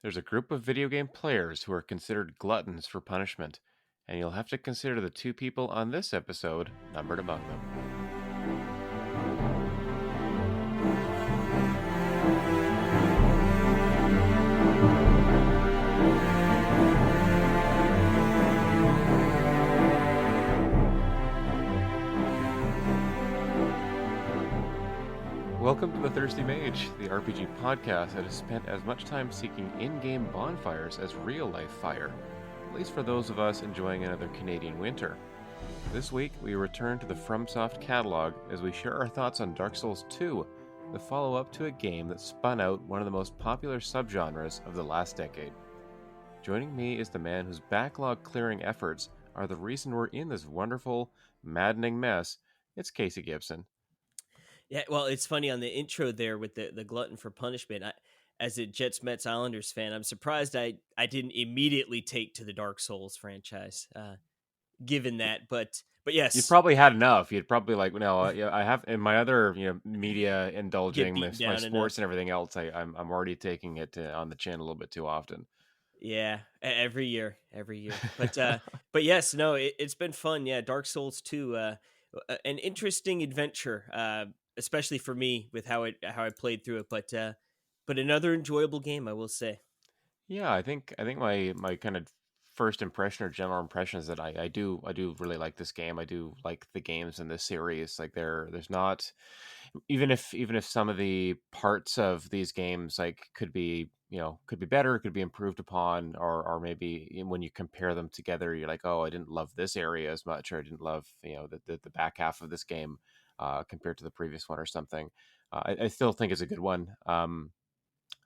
There's a group of video game players who are considered gluttons for punishment, and you'll have to consider the two people on this episode numbered among them. Welcome to the Thirsty Mage, the RPG podcast that has spent as much time seeking in-game bonfires as real-life fire, at least for those of us enjoying another Canadian winter. This week, we return to the FromSoft catalog as we share our thoughts on Dark Souls 2, the follow-up to a game that spun out one of the most popular subgenres of the last decade. Joining me is the man whose backlog-clearing efforts are the reason we're in this wonderful, maddening mess. It's Casey Gibson. Yeah, well, it's funny on the intro there with the glutton for punishment. As a Jets Mets Islanders fan, I'm surprised I didn't immediately take to the Dark Souls franchise, given that. But You'd yes, probably had enough. You'd probably like, no, yeah, I have in my other, media get indulging my, beaten my down enough. sports and everything else. I'm already taking it on the chin a little bit too often. Yeah, every year. But yes, no, it's been fun. Yeah, Dark Souls 2, an interesting adventure, especially for me with how I played through it. But another enjoyable game, I will say. Yeah, I think my kind of first impression or general impression is that I do really like this game. I do like the games in this series. Like there's not even if some of the parts of these games like could be better, could be improved upon, or maybe when you compare them together, you're like, oh, I didn't love this area as much, or I didn't love the back half of this game compared to the previous one or something. I still think it's a good one.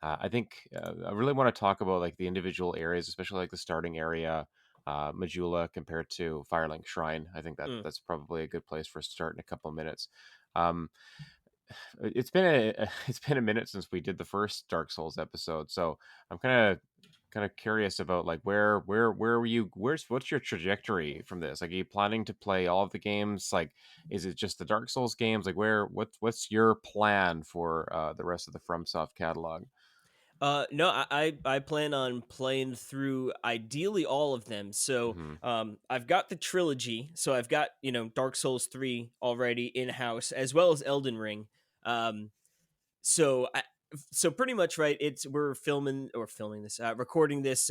I think I really want to talk about like the individual areas, especially like the starting area, Majula compared to Firelink Shrine. I think that Mm. that's probably a good place for a start in a couple of minutes. Um, it's been a it's been a minute since we did the first Dark Souls episode, so I'm kind of curious about like where were you what's your trajectory from this? Like, are you planning to play all of the games? Like, is it just the Dark Souls games? Like, what's your plan for the rest of the FromSoft catalog? No, I plan on playing through ideally all of them. So, Hmm. I've got the trilogy. So I've got Dark Souls 3 already in house, as well as Elden Ring. Um, so so pretty much right. We're filming this, recording this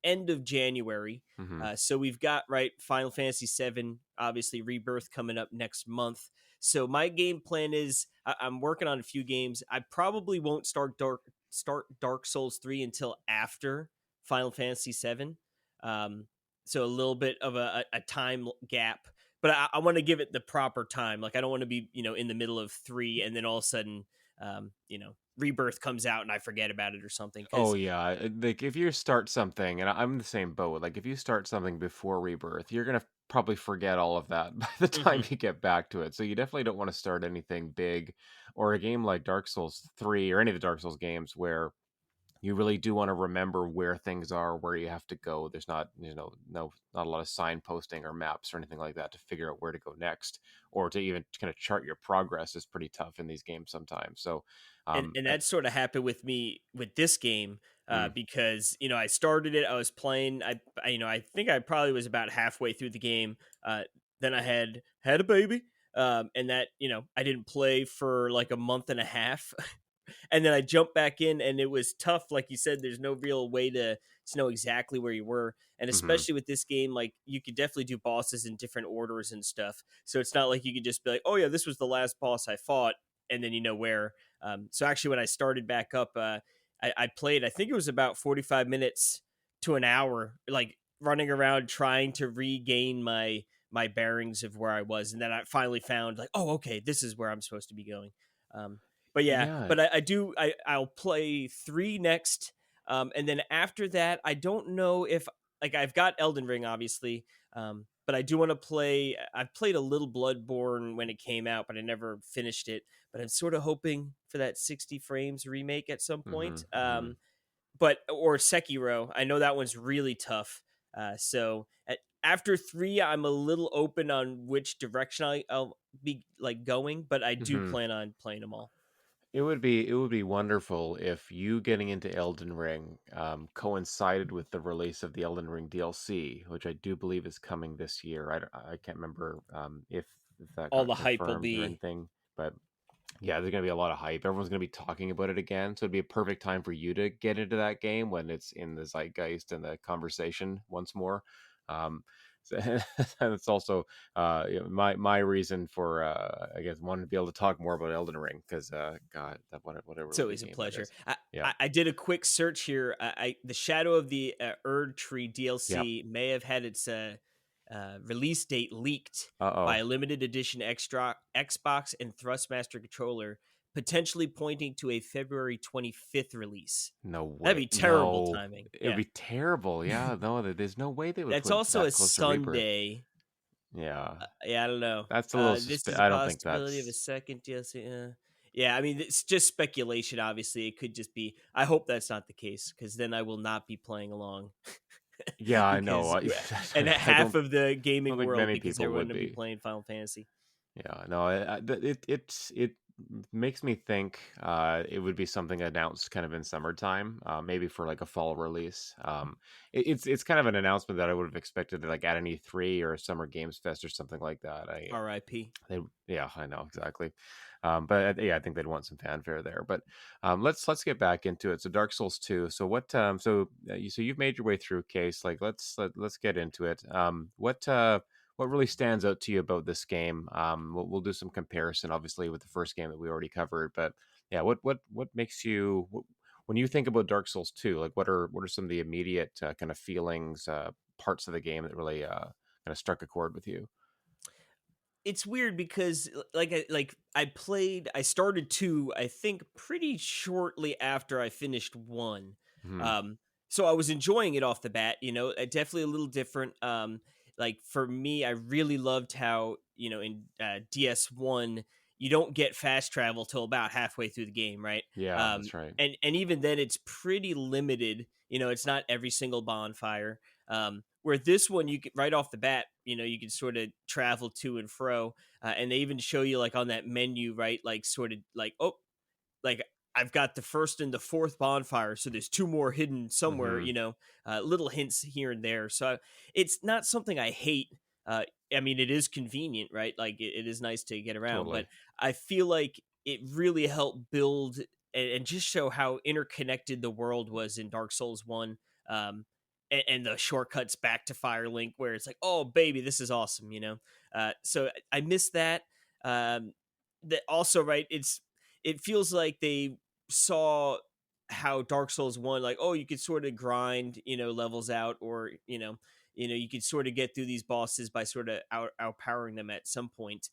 end of January. Hmm. So we've got right Final Fantasy 7, obviously Rebirth coming up next month. So my game plan is I'm working on a few games. I probably won't start Dark Souls 3 until after Final Fantasy 7. So a little bit of a time gap, but I want to give it the proper time. Like I don't want to be in the middle of 3 and then all of a sudden Rebirth comes out and I forget about it or something. Oh Because yeah, like if you start something, and I'm the same boat. Like if you start something before Rebirth, you're gonna probably forget all of that by the time you get back to it. So you definitely don't want to start anything big, or a game like Dark Souls 3 or any of the Dark Souls games where you really do want to remember where things are, where you have to go. There's not, not a lot of signposting or maps or anything like that to figure out where to go next, or to even kind of chart your progress is pretty tough in these games sometimes. So, and that sort of happened with me with this game, mm, because I started it, I was playing, I think I probably was about halfway through the game. Then I had a baby, and that I didn't play for like a month and a half. And then I jumped back in, and it was tough. Like you said, there's no real way to know exactly where you were, and mm-hmm, especially with this game, like you could definitely do bosses in different orders and stuff. So it's not like you could just be like, oh yeah, this was the last boss I fought, and then you know where. So actually, when I started back up, I played. I think it was about 45 minutes to an hour, like running around trying to regain my bearings of where I was, and then I finally found like, oh, okay, this is where I'm supposed to be going. But yeah, yeah. but I'll play 3 next, and then after that, I don't know if like I've got Elden Ring obviously, but I do want to play. I've played a little Bloodborne when it came out, but I never finished it. But I'm sort of hoping for that 60 frames remake at some Mm-hmm, point. mm-hmm. But or Sekiro, I know that one's really tough. After 3, I'm a little open on which direction I'll be like going, but I do Mm-hmm. plan on playing them all. it would be wonderful if you getting into Elden Ring coincided with the release of the Elden Ring DLC, which I do believe is coming this year. I can't remember if that All got the hype will confirmed or be. anything, but yeah, there's gonna be a lot of hype. Everyone's gonna be talking about it again, so it'd be a perfect time for you to get into that game when it's in the zeitgeist and the conversation once more. Um, so, and it's also my reason for I guess wanting to be able to talk more about Elden Ring because God, what a It's really good always a game that pleasure. is. Yeah, I did a quick search here. The Shadow of the Erd Tree yeah. DLC may have had its release date leaked by Oh, a limited edition extra Xbox and Thrustmaster controller, potentially pointing to a February 25th release. no That'd way, be terrible no, timing. it would Yeah. be terrible. Yeah, no, there's no way they would That's put also a that close to Rebirth. Sunday. Yeah, Yeah, I don't know. that's a little This suspe is a I don't think possibility of a that's. second DLC. Yeah, I mean, it's just speculation. Obviously, it could just be. I hope that's not the case because then I will not be playing along. Yeah, I know. Because and I half of the gaming don't think world many because people everyone would to be be. playing Final Fantasy. Yeah, no, it makes me think it would be something announced kind of in summertime, maybe for like a fall release. It's kind of an announcement that I would have expected like at an E3 or a Summer Games Fest or something like that. R.I.P. Yeah, I know exactly. But yeah, I think they'd want some fanfare there. But let's get back into it. So Dark Souls 2. So you've made your way through Case. Like let's get into it. What really stands out to you about this game? We'll do some comparison, obviously, with the first game that we already covered. But yeah, what makes you when you think about Dark Souls 2? Like what are some of the immediate kind of feelings, parts of the game that really kind of struck a chord with you? It's weird because I started 2, I think, pretty shortly after I finished 1. Hmm. Um so I was enjoying it off the bat, definitely a little different. Like for me, I really loved how, in DS1 you don't get fast travel till about halfway through the game, right? Yeah, that's right. And even then it's pretty limited, it's not every single bonfire. Where this one, you get right off the bat, you can sort of travel to and fro, and they even show you like on that menu, right? Like sort of like, oh, like I've got the first and the fourth bonfire, so there's two more hidden somewhere, Hmm. little hints here and there. So it's not something I hate. Uh, I mean, it is convenient, right? Like it is nice to get around, but Totally. I feel like it really helped build and just show how interconnected the world was in Dark Souls 1. And the shortcuts back to Firelink, where it's like, oh, baby, this is awesome, So I miss that. That also, right? It feels like they saw how Dark Souls 1, like, oh, you could sort of grind, levels out, or you could sort of get through these bosses by sort of outpowering them at some point.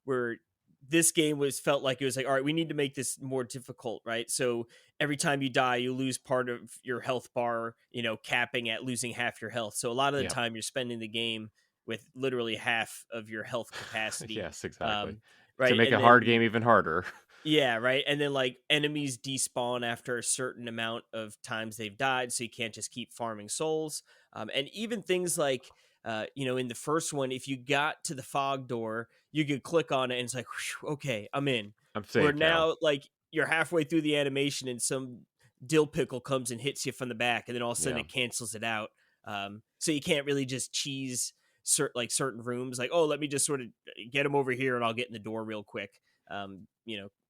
Where this game was felt like it was like, all right, we need to make this more difficult, right? So every time you die, you lose part of your health bar, capping at losing half your health. So a lot of the Yeah. time you're spending the game with literally half of your health capacity. Yes, exactly. Um, To right. make a And hard then game even harder. yeah, right. And then like enemies despawn after a certain amount of times they've died, so you can't just keep farming souls. And even things like, in the first one, if you got to the fog door, you could click on it and it's like, "Whew, okay, I'm in." I'm Where safe now. now, like you're halfway through the animation and some dill pickle comes and hits you from the back, and then all of a sudden Yeah. it cancels it out. So you can't really just cheese certain rooms, like, oh, let me just sort of get him over here and I'll get in the door real quick.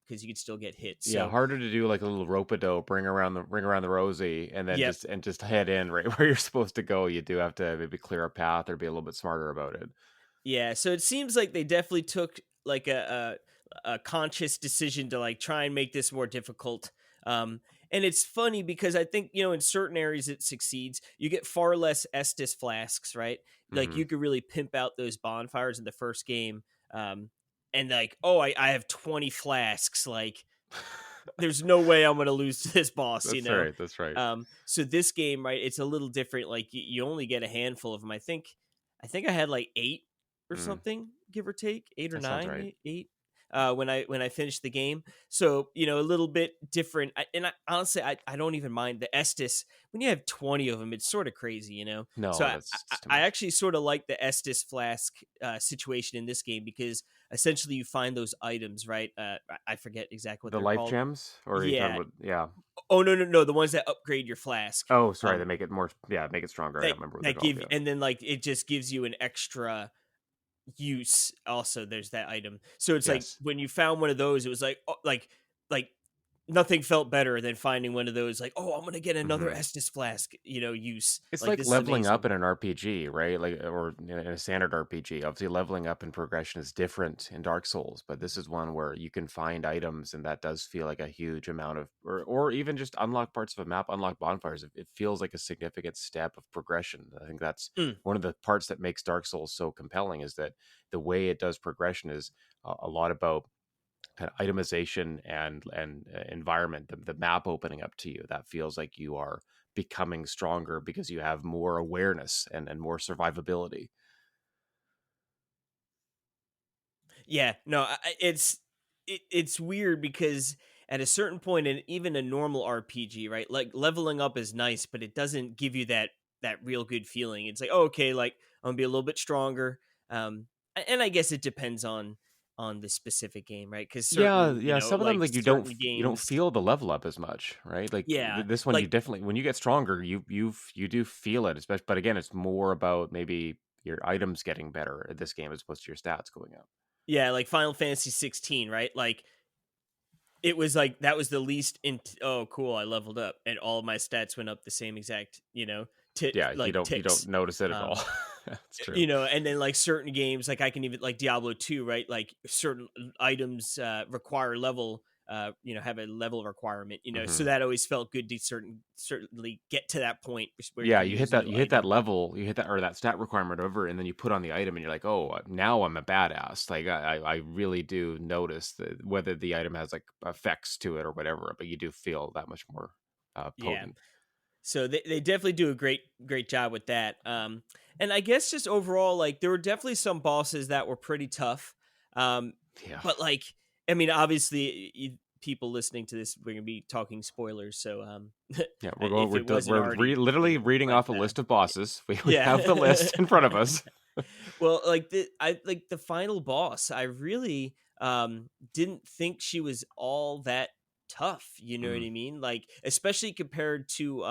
Because you could still get hit. Yeah, So, harder to do like a little rope a dope, ring around the rosy, and then yep. just head in right where you're supposed to go. You do have to maybe clear a path or be a little bit smarter about it. Yeah. So it seems like they definitely took like a conscious decision to like try and make this more difficult. And it's funny because I think, in certain areas it succeeds. You get far less Estus flasks, right? Like Hmm. you could really pimp out those bonfires in the first game. And like, oh, I have 20 flasks. Like, there's no way I'm going to lose to this boss, That's right. That's right. So this game, right, it's a little different. Like you only get a handful of them. I think I had like 8 or Mm, something, give or take, 8 or that sounds 9, right. eight. when I finished the game. So a little bit different. Honestly, I don't even mind the Estus. When you have 20 of them, it's sort of crazy. So No, I, that's too I much. actually sort of like the Estus flask situation in this game because essentially you find those items, right? I forget exactly what The they're life called. gems, or are you talking Yeah. about? Yeah. Oh, no, no, no, the ones that upgrade your flask. Oh, sorry. They Um, make it more. Yeah, make it stronger. I that don't remember what they're that called. give Yeah. and then like it just gives you an extra use. Also, there's that item. So it's like Yes. when you found one of those, it was like like nothing felt better than finding one of those. Like, oh, I'm gonna get another Hmm. Estus flask. Use. It's Like like this is leveling up amazing. in an RPG, right? Like, or in a standard RPG. Obviously, leveling up and progression is different in Dark Souls, but this is one where you can find items, and that does feel like a huge amount of, or even just unlock parts of a map, unlock bonfires. It feels like a significant step of progression. I think that's Mm. one of the parts that makes Dark Souls so compelling is that the way it does progression is a lot about kind of itemization and environment, the map opening up to you. That feels like you are becoming stronger because you have more awareness and more survivability. Yeah, no, it's weird because at a certain point in even a normal RPG, right? Like leveling up is nice, but it doesn't give you that real good feeling. It's like, oh, okay, like I'm gonna be a little bit stronger. And I guess it depends on the specific game, right? Because Yeah, certain, yeah. Some of them like like certain you don't games, feel the level up as much, right? Like yeah, this one, you like definitely when you get stronger, you do feel it. Especially, but again, it's more about maybe your items getting better at this game as opposed to your stats going up. yeah, like Final Fantasy 16, right? Like it was like that was the least oh cool, I leveled up and all of my stats went up the same exact, Yeah, like you don't ticks. notice it at all. Um That's true. and then like certain games, like I can even like Diablo 2, right? Like certain items require level have a level requirement, so Hmm. that always felt good to certainly get to that point where you Yeah, can use a new you hit that item. level, you hit that or that stat requirement over, and then you put on the item, and you're like, oh, now I'm a badass. Like I really do notice that whether the item has like effects to it or whatever, but you do feel that much more Yeah. potent. So they definitely do a great job with that. And I guess just overall, like there were definitely some bosses that were pretty tough. Um, Yeah, but like, I mean, obviously, people listening to this, we're gonna be talking spoilers. So yeah. if it wasn't already, Literally reading but off a list of bosses. We yeah. have the list in front of us. Well, like I like the final boss. I really didn't think she was all that tough. You know what Mm, I mean? Like especially compared to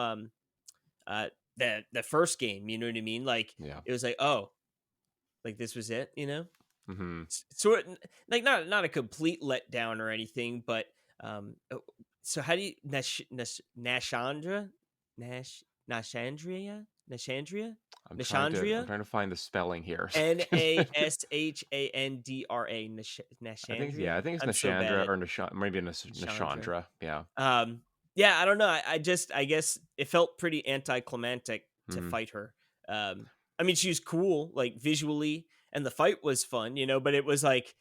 uh the first game, you know what I mean? Like yeah. it was like, oh, like this was it. Hmm. So like not a complete letdown or anything, but so how do you Nashandra Nashandria I'm Nashandria trying to find the spelling here. Nashandra I think yeah, I Nashandria. think it's I'm so bad Nashandra at or maybe Nashandra. Nashandra. Yeah. Um, yeah, I don't know. I guess it felt pretty anticlimactic to Hmm. fight her. I mean, she was cool, like visually, and the fight was fun, but it was like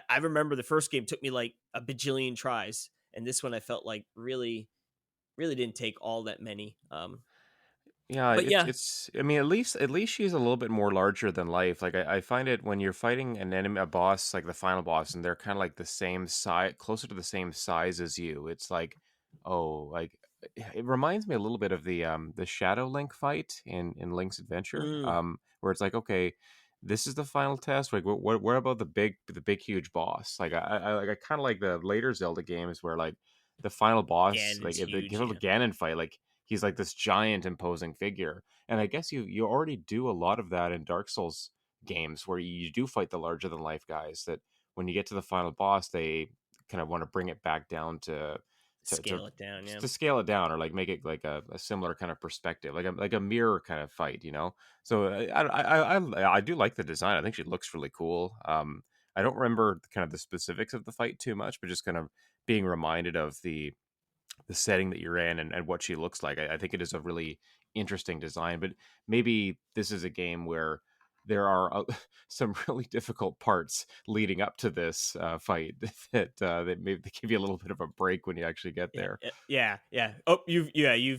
I remember the first game took me like a bajillion tries, and this one I felt like really didn't take all that many. Yeah, But yeah, it's I mean at least she's a little bit more larger than life. Like I find it when you're fighting an enemy a boss like the final boss and they're kind of like the same size closer to the same size as you. It's like oh like it reminds me a little bit of the Shadow Link fight in Link's Adventure. mm, Where it's like okay, this is the final test. Like what about the big huge boss? Like I kind of like the later Zelda games where like the final boss like Ganon's if they huge. give a Yeah, Ganon fight like he's like this giant imposing figure. And I guess you already do a lot of that in Dark Souls games where you do fight the larger than life guys that when you get to the final boss they kind of want to bring it back down to to scale it down. Yeah, to scale it down or like make it like a similar kind of perspective like a mirror kind of fight, you know. So I do like the design. I think she looks really cool. I don't remember kind of the specifics of the fight too much, but just kind of being reminded of the setting that you're in and what she looks like. I think it is a really interesting design, but maybe this is a game where there are some really difficult parts leading up to this fight that maybe they give you a little bit of a break when you actually get yeah, there. yeah. Oh, you've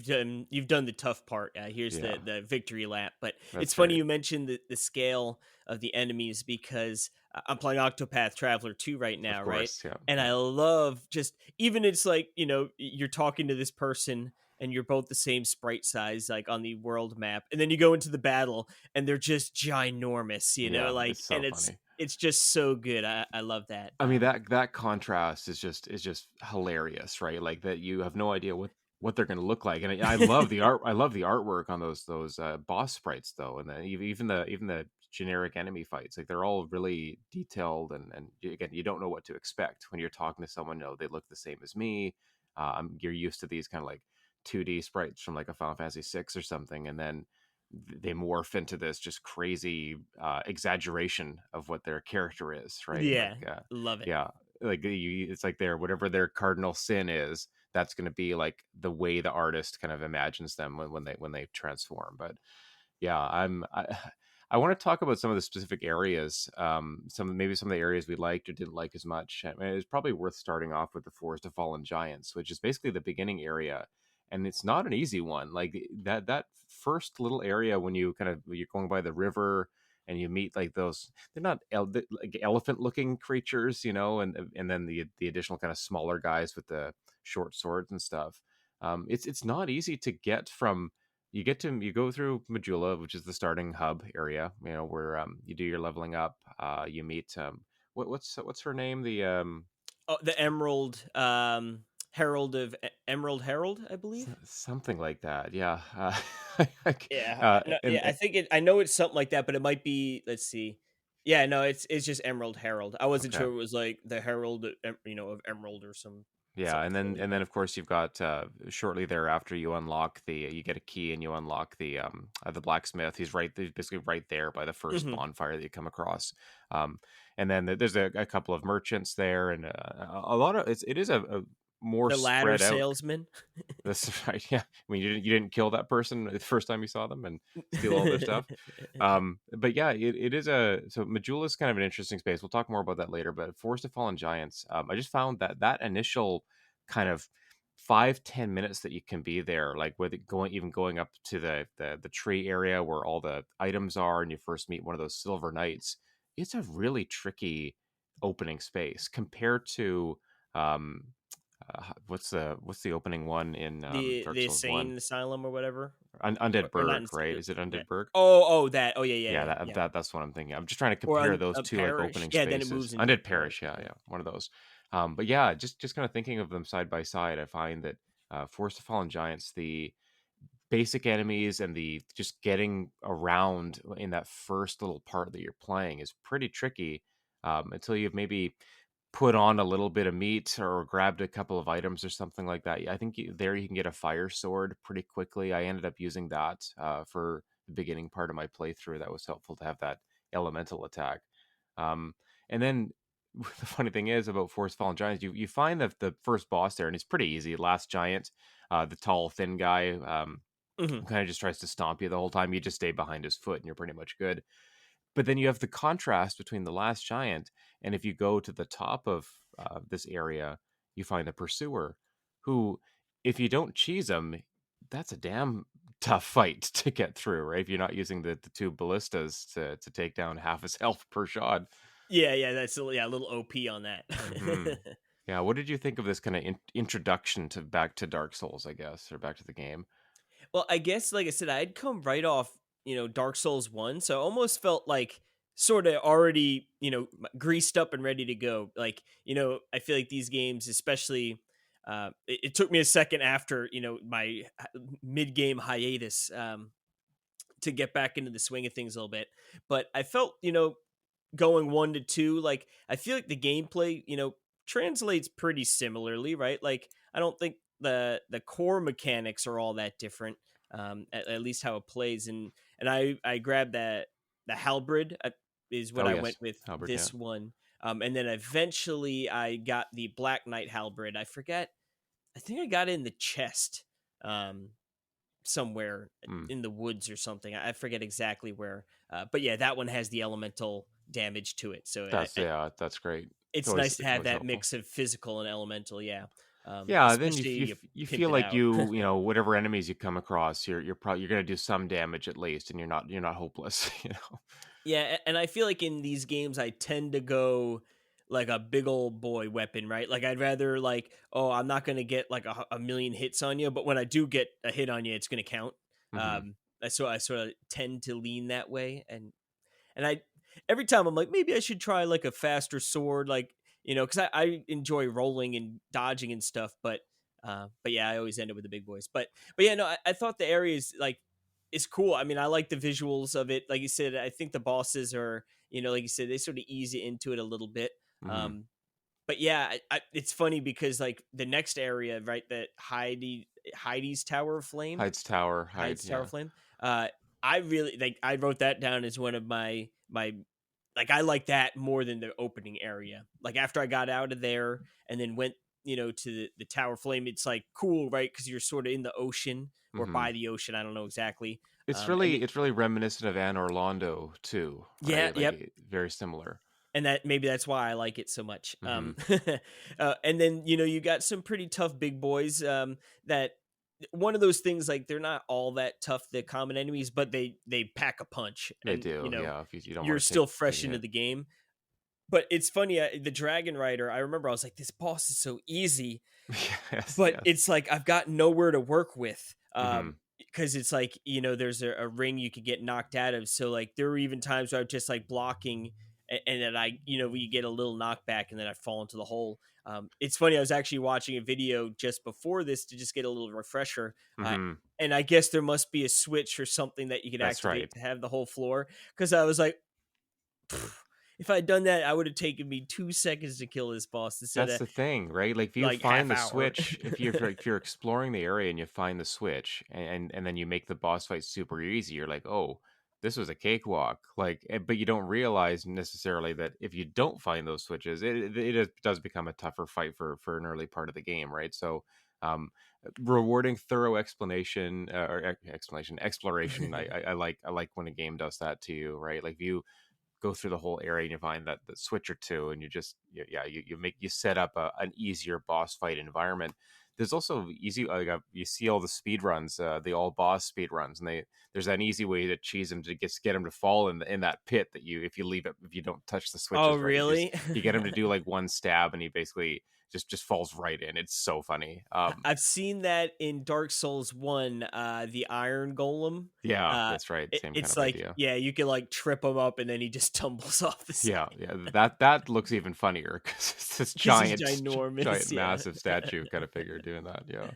done the tough part. Here's Yeah, the victory lap. But it's that's funny right. you mentioned the scale of the enemies because I'm playing Octopath Traveler 2 right Of now, right? course, yeah, And yeah. I love just even it's like, you're talking to this person and you're both the same sprite size like on the world map. And then you go into the battle and they're just ginormous, Yeah, like it's so and funny. it's just so good. I love that. I mean, that contrast is just hilarious, right? Like, that you have no idea what they're gonna look like, and I love the art I love the artwork on those boss sprites, though, and then even the generic enemy fights, like, they're all really detailed, and again, you don't know what to expect when you're talking to someone. No, they look the same as me. You're used to these kinda, like, 2D sprites from, like, a Final Fantasy 6 or something, and then they morph into this just crazy exaggeration of what their character is, right? Like, Yeah, love it. yeah, like it's like their whatever their cardinal sin is. That's going to be like the way the artist kind of imagines them when they transform. But yeah, I want to talk about some of the specific areas, some of the areas we liked or didn't like as much. I mean, it's probably worth starting off with the Forest of Fallen Giants, which is basically the beginning area, and it's not an easy one. Like, that first little area when you're going by the river and you meet like those, they're not like elephant looking creatures, and then the additional kind of smaller guys with the short swords and stuff. It's not easy to get from, you go through Majula, which is the starting hub area, where you do your leveling up. You meet what's her name? Oh, the Emerald Herald of Emerald Herald, I believe. Something like that. Yeah. Like, Yeah, no, and, yeah, I think I know it's something like that, but it might be. Let's see. Yeah, no, it's just Emerald Herald. I wasn't okay. sure it was like the Herald, of Emerald or Yeah, something and silly then like and then that. of course you've got shortly thereafter you get a key and you unlock the blacksmith. He's basically right there by the first Hmm. bonfire that you come across. Um, and then there's a couple of merchants there, and a lot of it is a more The ladder spread out. salesman. That's right. Yeah. I mean, you didn't kill that person the first time you saw them and steal all their stuff. But yeah, it is so Majula is kind of an interesting space. We'll talk more about that later. But Forest of Fallen Giants, I just found that initial kind of 5-10 minutes that you can be there, like with it going up to the tree area where all the items are, and you first meet one of those silver knights. It's a really tricky opening space compared to um what's the opening one in Dark The Souls One? insane asylum or whatever, Undead or not Burg, insane. right? Is it Yeah. Undead Burg? Oh, that. Oh, yeah, yeah, Yeah, yeah, that, yeah. that that's what I'm thinking. I'm just trying to Or compare those a two like parish. opening Yeah, then it moves spaces. into a Undead parish. Parish, yeah, yeah, one of those. But yeah, just kind of thinking of them side by side, I find that Forest of Fallen Giants, the basic enemies and the just getting around in that first little part that you're playing is pretty tricky, until you've maybe put on a little bit of meat or grabbed a couple of items or something like that. I think you can get a fire sword pretty quickly. I ended up using that for the beginning part of my playthrough. That was helpful to have that elemental attack. And then the funny thing is about Forest Fallen Giants, you find the first boss there, and it's pretty easy. Last giant, the tall, thin guy, Hmm. who kind of just tries to stomp you the whole time. You just stay behind his foot, and you're pretty much good. But then you have the contrast between the last giant, and if you go to the top of this area, you find the pursuer, who, if you don't cheese him, that's a damn tough fight to get through, right? If you're not using the two ballistas to take down half his health per shot. Yeah, yeah, a little OP on that. Hmm. Yeah, what did you think of this kind of introduction to back to Dark Souls, I guess, or back to the game? Well, I guess, like I said, I'd come right off, Dark Souls 1, so I almost felt like sort of already, greased up and ready to go. Like, I feel like these games, especially, it took me a second after, my mid game hiatus, to get back into the swing of things a little bit. But I felt, going 1 to 2, like I feel like the gameplay, translates pretty similarly, right? Like I don't think the core mechanics are all that different, at least how it plays. And I grabbed that the halberd, is what Oh I went yes, with Albert. Yeah. this one. And then eventually I got the Black Knight halberd. I forget. I think I got it in the chest. Somewhere Mm. in the woods or something. I forget exactly where. But yeah, that one has the elemental damage to it. So That's great. it's Always nice to have always that helpful. mix of physical and elemental. Yeah. Yeah, then Especially you you pimp feel it like out. whatever enemies you come across, you're probably you're gonna do some damage at least, and you're not hopeless. Yeah, and I feel like in these games I tend to go like a big old boy weapon, right? Like I'd rather like, oh, I'm not going to get like a million hits on you, but when I do get a hit on you, it's going to count. Hmm. So I sort of tend to lean that way, and I every time I'm like, maybe I should try like a faster sword, like because I enjoy rolling and dodging and stuff, but yeah, I always end up with the big boys. But yeah, no, I thought the area is like is cool. I mean, I like the visuals of it. Like you said, I think the bosses are like you said, they sort of ease you into it a little bit. Hmm. Um, but yeah, it's funny because like the next area, right, that Heidi's Tower of Flame, Heights Tower, Height, Heights Tower yeah. of Flame. I really like. I wrote that down as one of my like. I like that more than the opening area. Like after I got out of there and then went to the Tower of Flame, it's like cool, right? Because you're sort of in the ocean or Hmm. by the ocean. I don't know exactly. It's And really it's really reminiscent of Anne Orlando too, yeah, right? Like yep. very similar. And that maybe that's why I like it so much. Hmm. And then you got some pretty tough big boys. That one of those things like they're not all that tough, the common enemies, but they pack a punch, They and do, yeah. If you don't you're want to take still take a fresh into hit. the game. But it's funny, the Dragon Rider. I remember I was like, this boss is so easy, Yes, but yes. it's like I've got nowhere to work with. Hmm. Because it's like there's a ring you could get knocked out of. So like there were even times where I'm just like blocking, and then I we get a little knockback, and then I fall into the hole. It's funny. I was actually watching a video just before this to just get a little refresher, Hmm. and I guess there must be a switch or something that you could That's right. activate to have the whole floor. Because I was like, "Pfft, if I had done that, I would have taken me 2 seconds to kill this boss instead That's of the thing, right? Like if you like find half the hour. switch, if you're exploring the area and you find the switch and then you make the boss fight super easy, you're like, "Oh, this was a cakewalk." Like but you don't realize necessarily that if you don't find those switches, does become a tougher fight for an early part of the game, right? So um rewarding thorough explanation explanation exploration I like when a game does that to you, right? Like if you go through the whole area and you find that the switch or two and you set up an easier boss fight environment. There's also easy you see all the speed runs, the all boss speed runs, and there's an easy way to cheese them to get them to fall in that pit that you if you leave it if you don't touch the Oh, switches right, really? you get him to do like one stab and he basically just falls right in. It's so funny. I've seen that in Dark Souls 1, the Iron Golem. Yeah, that's right, same kind It's of like, idea. yeah, you can like trip him up and then he just tumbles off the side Yeah, yeah, that looks even funnier because it's this because he's giant, ginormous. Yeah. massive statue kind of figure doing that. Yeah.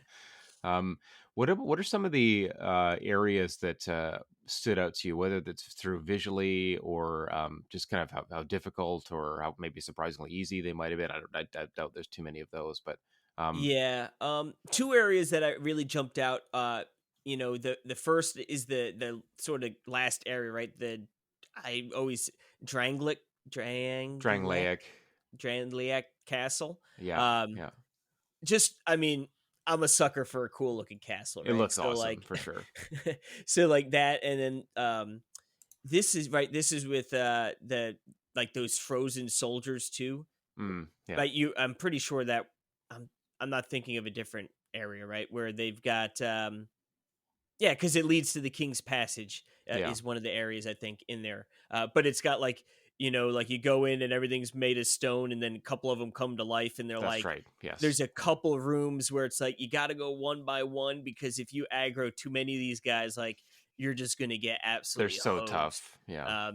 Um, what are some of the areas that stood out to you, whether that's through visually or just kind of how difficult or how maybe surprisingly easy they might have been? I doubt there's too many of those, but um, Yeah. Two areas that I really jumped out. The first is the sort of last area, right? The I always Dranglic Dranglic Drangleic, Dranglic Castle. yeah, Um, yeah, just I mean, I'm a sucker for a cool looking castle, it right? looks So awesome like for sure. so like that, and then this is right, this is with the like those frozen soldiers too. Yeah, Like I'm pretty sure that I'm I'm not thinking of a different area, right? Where they've got yeah, because it leads to the King's Passage, yeah, is one of the areas I think in there. But it's got like like you go in and everything's made of stone, and then a couple of them come to life, and they're that's like, right. Yes, there's a couple of rooms where it's like you got to go one by one because if you aggro too many of these guys, like you're just gonna get they're absolutely so hosed. tough. Yeah.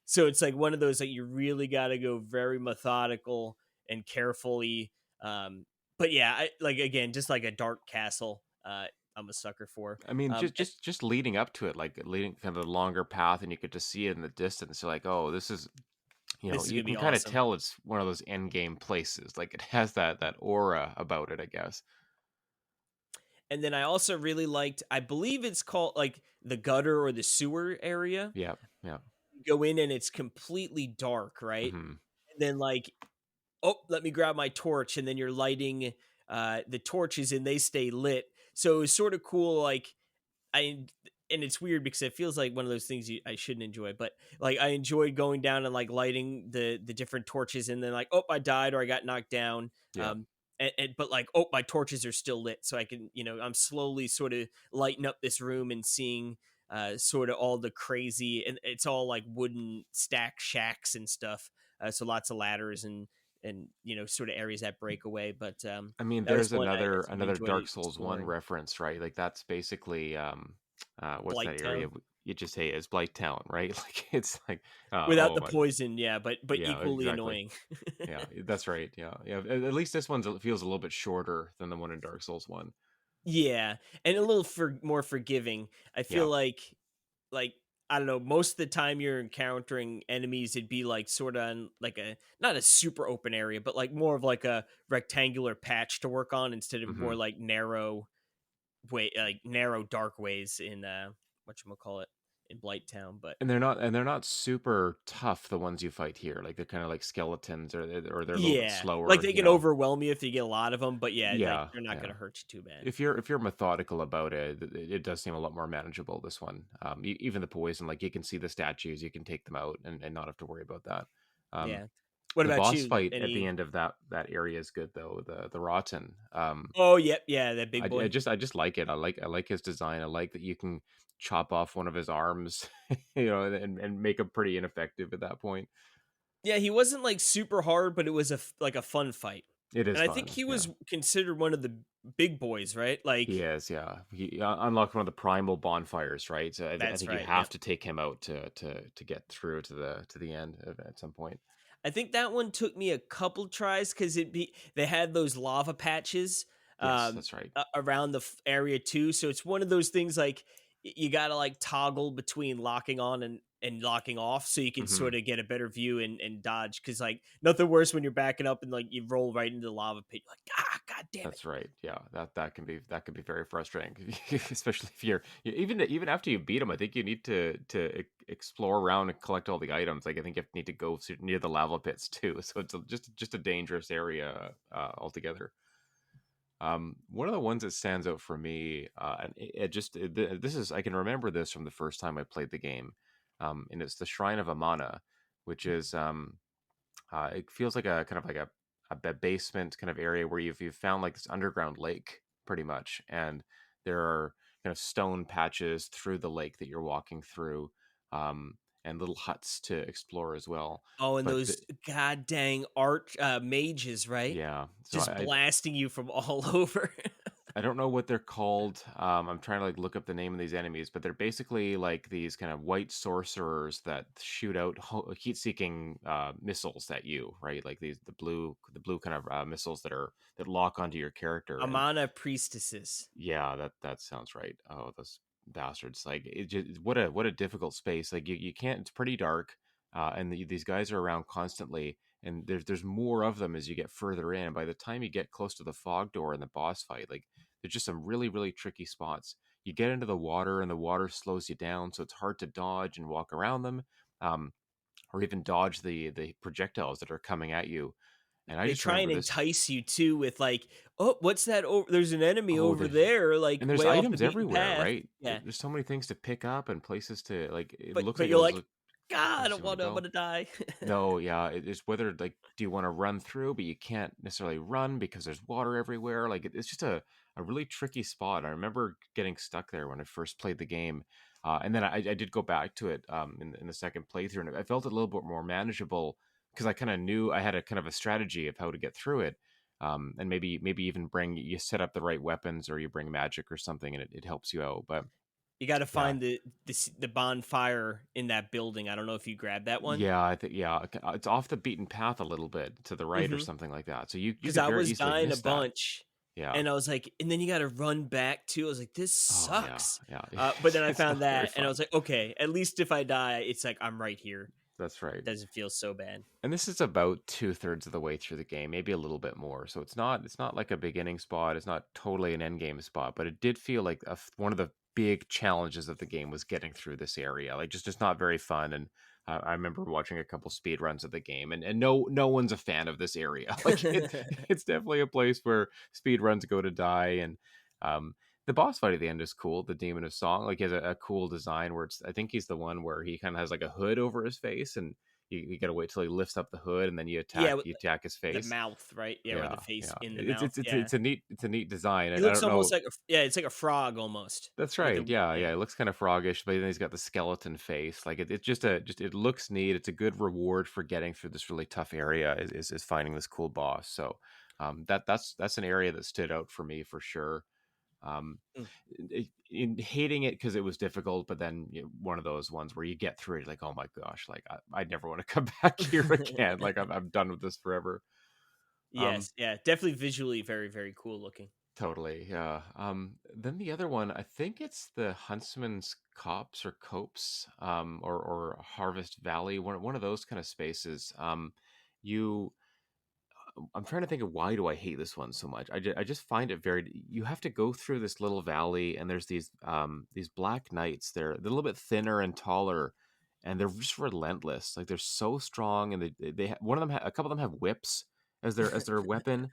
So it's like one of those like you really got to go very methodical and carefully. Um, but yeah, like again, just like a dark castle. I'm a sucker for. I mean, just leading up to it, like leading kind of the longer path, and you get to see it in the distance. You're like, oh, this is, This is you gonna be can kind of awesome. tell it's one of those end game places. Like it has that aura about it, I guess. And then I also really liked, I believe it's called like the gutter or the sewer area. Yeah, yeah. You go in and it's completely dark, right? Hmm. And then like, oh, let me grab my torch, and then you're lighting the torches and they stay lit. So it's sort of cool, like I and it's weird because it feels like one of those things I shouldn't enjoy, but like I enjoyed going down and like lighting the different torches, and then like, oh, I died or I got knocked down. Yeah, But like, oh, my torches are still lit, so I can I'm slowly sort of lighting up this room and seeing sort of all the crazy, and it's all like wooden stack shacks and stuff. So lots of ladders and sort of areas that break away. But I mean, that was there's one I another sort of enjoyed Dark Souls 1 exploring. reference, right? Like that's basically what's that Blight area? Town You just say it's Blight Town, right? Like it's like without oh the my poison, yeah, but yeah, equally exactly. annoying. Yeah, that's right. Yeah. Yeah, at least this one feels a little bit shorter than the one in Dark Souls 1. Yeah, and a little more forgiving. I feel Yeah. like I don't know, most of the time you're encountering enemies, it'd be like sort of like a not a super open area, but like more of like a rectangular patch to work on instead of more Mhm. like narrow dark ways in whatchamacallit in Blight Town. But And they're not super tough, the ones you fight here. Like they're kind of like skeletons, or they're a little bit yeah, like slower, they you can know. overwhelm you if you get a lot of them. But yeah, like Yeah, they're not yeah. gonna hurt you too bad. If you're methodical about it, it does seem a lot more manageable. This one, even the poison, like you can see the statues, you can take them out and not have to worry about that. Um, Yeah. What the about boss you? fight at the Any? end of that area is good though. The rotten. Oh, yep, yeah, that big boy. I just like it. I like his design. I like that you can chop off one of his arms, you know, and make him pretty ineffective at that point. Yeah, he wasn't like super hard, but it was like a fun fight. It is And I think fun. he Yeah. was considered one of the big boys, right? Like He is, yeah. He unlocked one of the primal bonfires, right? So I that's think you right. have Yep. to take him out to get through to the end at some point. I think that one took me a couple tries because they had those lava patches Yes, that's right. around the area too. So it's one of those things like you got to like toggle between locking on and locking off so you can Hmm. sort of get a better view and dodge. Because like nothing worse when you're backing up and like you roll right into the lava pit. You're like, ah, god damn it. That's right. Yeah, that can be very frustrating, especially if even after you beat him. I think you need to explore around and collect all the items. Like I think you need to go near the lava pits too. So it's just a dangerous area altogether. One of the ones that stands out for me, and this is I can remember this from the first time I played the game, and it's the Shrine of Amana, which is it feels like a kind of like a basement kind of area where you've found like this underground lake pretty much, and there are kind of stone patches through the lake that you're walking through, and little huts to explore as well. Oh, and But the, those god dang arch mages, right? yeah, so Just blasting you from all over. I don't know what they're called. I'm trying to like look up the name of these enemies, but they're basically like these kind of white sorcerers that shoot out heat-seeking missiles at you, right? Like the blue kind of missiles that lock onto your character. And Amana priestesses. yeah, that sounds right. Oh, those bastards! Like it just what a difficult space. Like you can't. It's pretty dark, and these guys are around constantly. And there's more of them as you get further in. By the time you get close to the fog door in the boss fight, like there's just some really tricky spots. You get into the water, and the water slows you down, so it's hard to dodge and walk around them, um, or even dodge the projectiles that are coming at you. And I They just try remember and this. entice you too with like, oh, what's that? There's an enemy Oh, over there, like there's way off the items beaten everywhere, path. right? Yeah, There's so many things to pick up and places to like. It looks but like you're there's like, God, I places don't you want to want to. I'm go. gonna die. No, yeah, it's whether like do you want to run through, but you can't necessarily run because there's water everywhere. Like it's just a really tricky spot. I remember getting stuck there when I first played the game, and then I did go back to it in the second playthrough, and I felt it a little bit more manageable because I kind of knew I had a kind of a strategy of how to get through it. And maybe even bring you set up the right weapons or you bring magic or something and it helps you out. But You got to yeah, find the bonfire in that building. I don't know if you grabbed that one. yeah, I think yeah, it's off the beaten path a little bit to the right or Mm-hmm. something like that. So you Because could I very was easily dying a miss that. bunch, Yeah. and I was like, and then you got to run back too. I was like, this Oh yeah, sucks. yeah. But then I It's found not very that, and I fun. was like, okay, at least if I die, it's like I'm right here. That's right. Doesn't feel so bad. And this is about two-thirds of the way through the game, maybe a little bit more. So it's not like a beginning spot. It's not totally an end game spot, but it did feel like one of the big challenges of the game was getting through this area. Like just not very fun. And I remember watching a couple speed runs of the game, and no one's a fan of this area. Like it's definitely a place where speed runs go to die. And um, the boss fight at the end is cool. The Demon of Song, like he has a cool design where it's I think he's the one where he kind of has like a hood over his face and you got to wait till he lifts up the hood, and then Yeah, with you attack his the face. mouth, right? Yeah, or the Yeah, face yeah. in the mouth. Yeah. It's a neat design. He I looks don't almost know. like yeah, it's like a frog almost That's with right. a Yeah, yeah. yeah. It looks kind of froggish, but then he's got the skeleton face. Like it's just a just it looks neat. It's a good reward for getting through this really tough area. Is finding this cool boss. So that's an area that stood out for me for sure. Um, Mm. in hating it because it was difficult, but then one of those ones where you get through it, like, oh my gosh, like I never want to come back here again. Like I'm done with this forever. Um, Yes, yeah, definitely visually very, very cool looking. Totally, yeah. Then the other one, I think it's the Huntsman's Copse or Copse, or Harvest Valley, one of those kind of spaces. You I'm trying to think of why do I hate this one so much. I just find it very. You have to go through this little valley, and there's these black knights. They're a little bit thinner and taller, and they're just relentless. Like they're so strong, and one of them, a couple of them have whips as their weapon,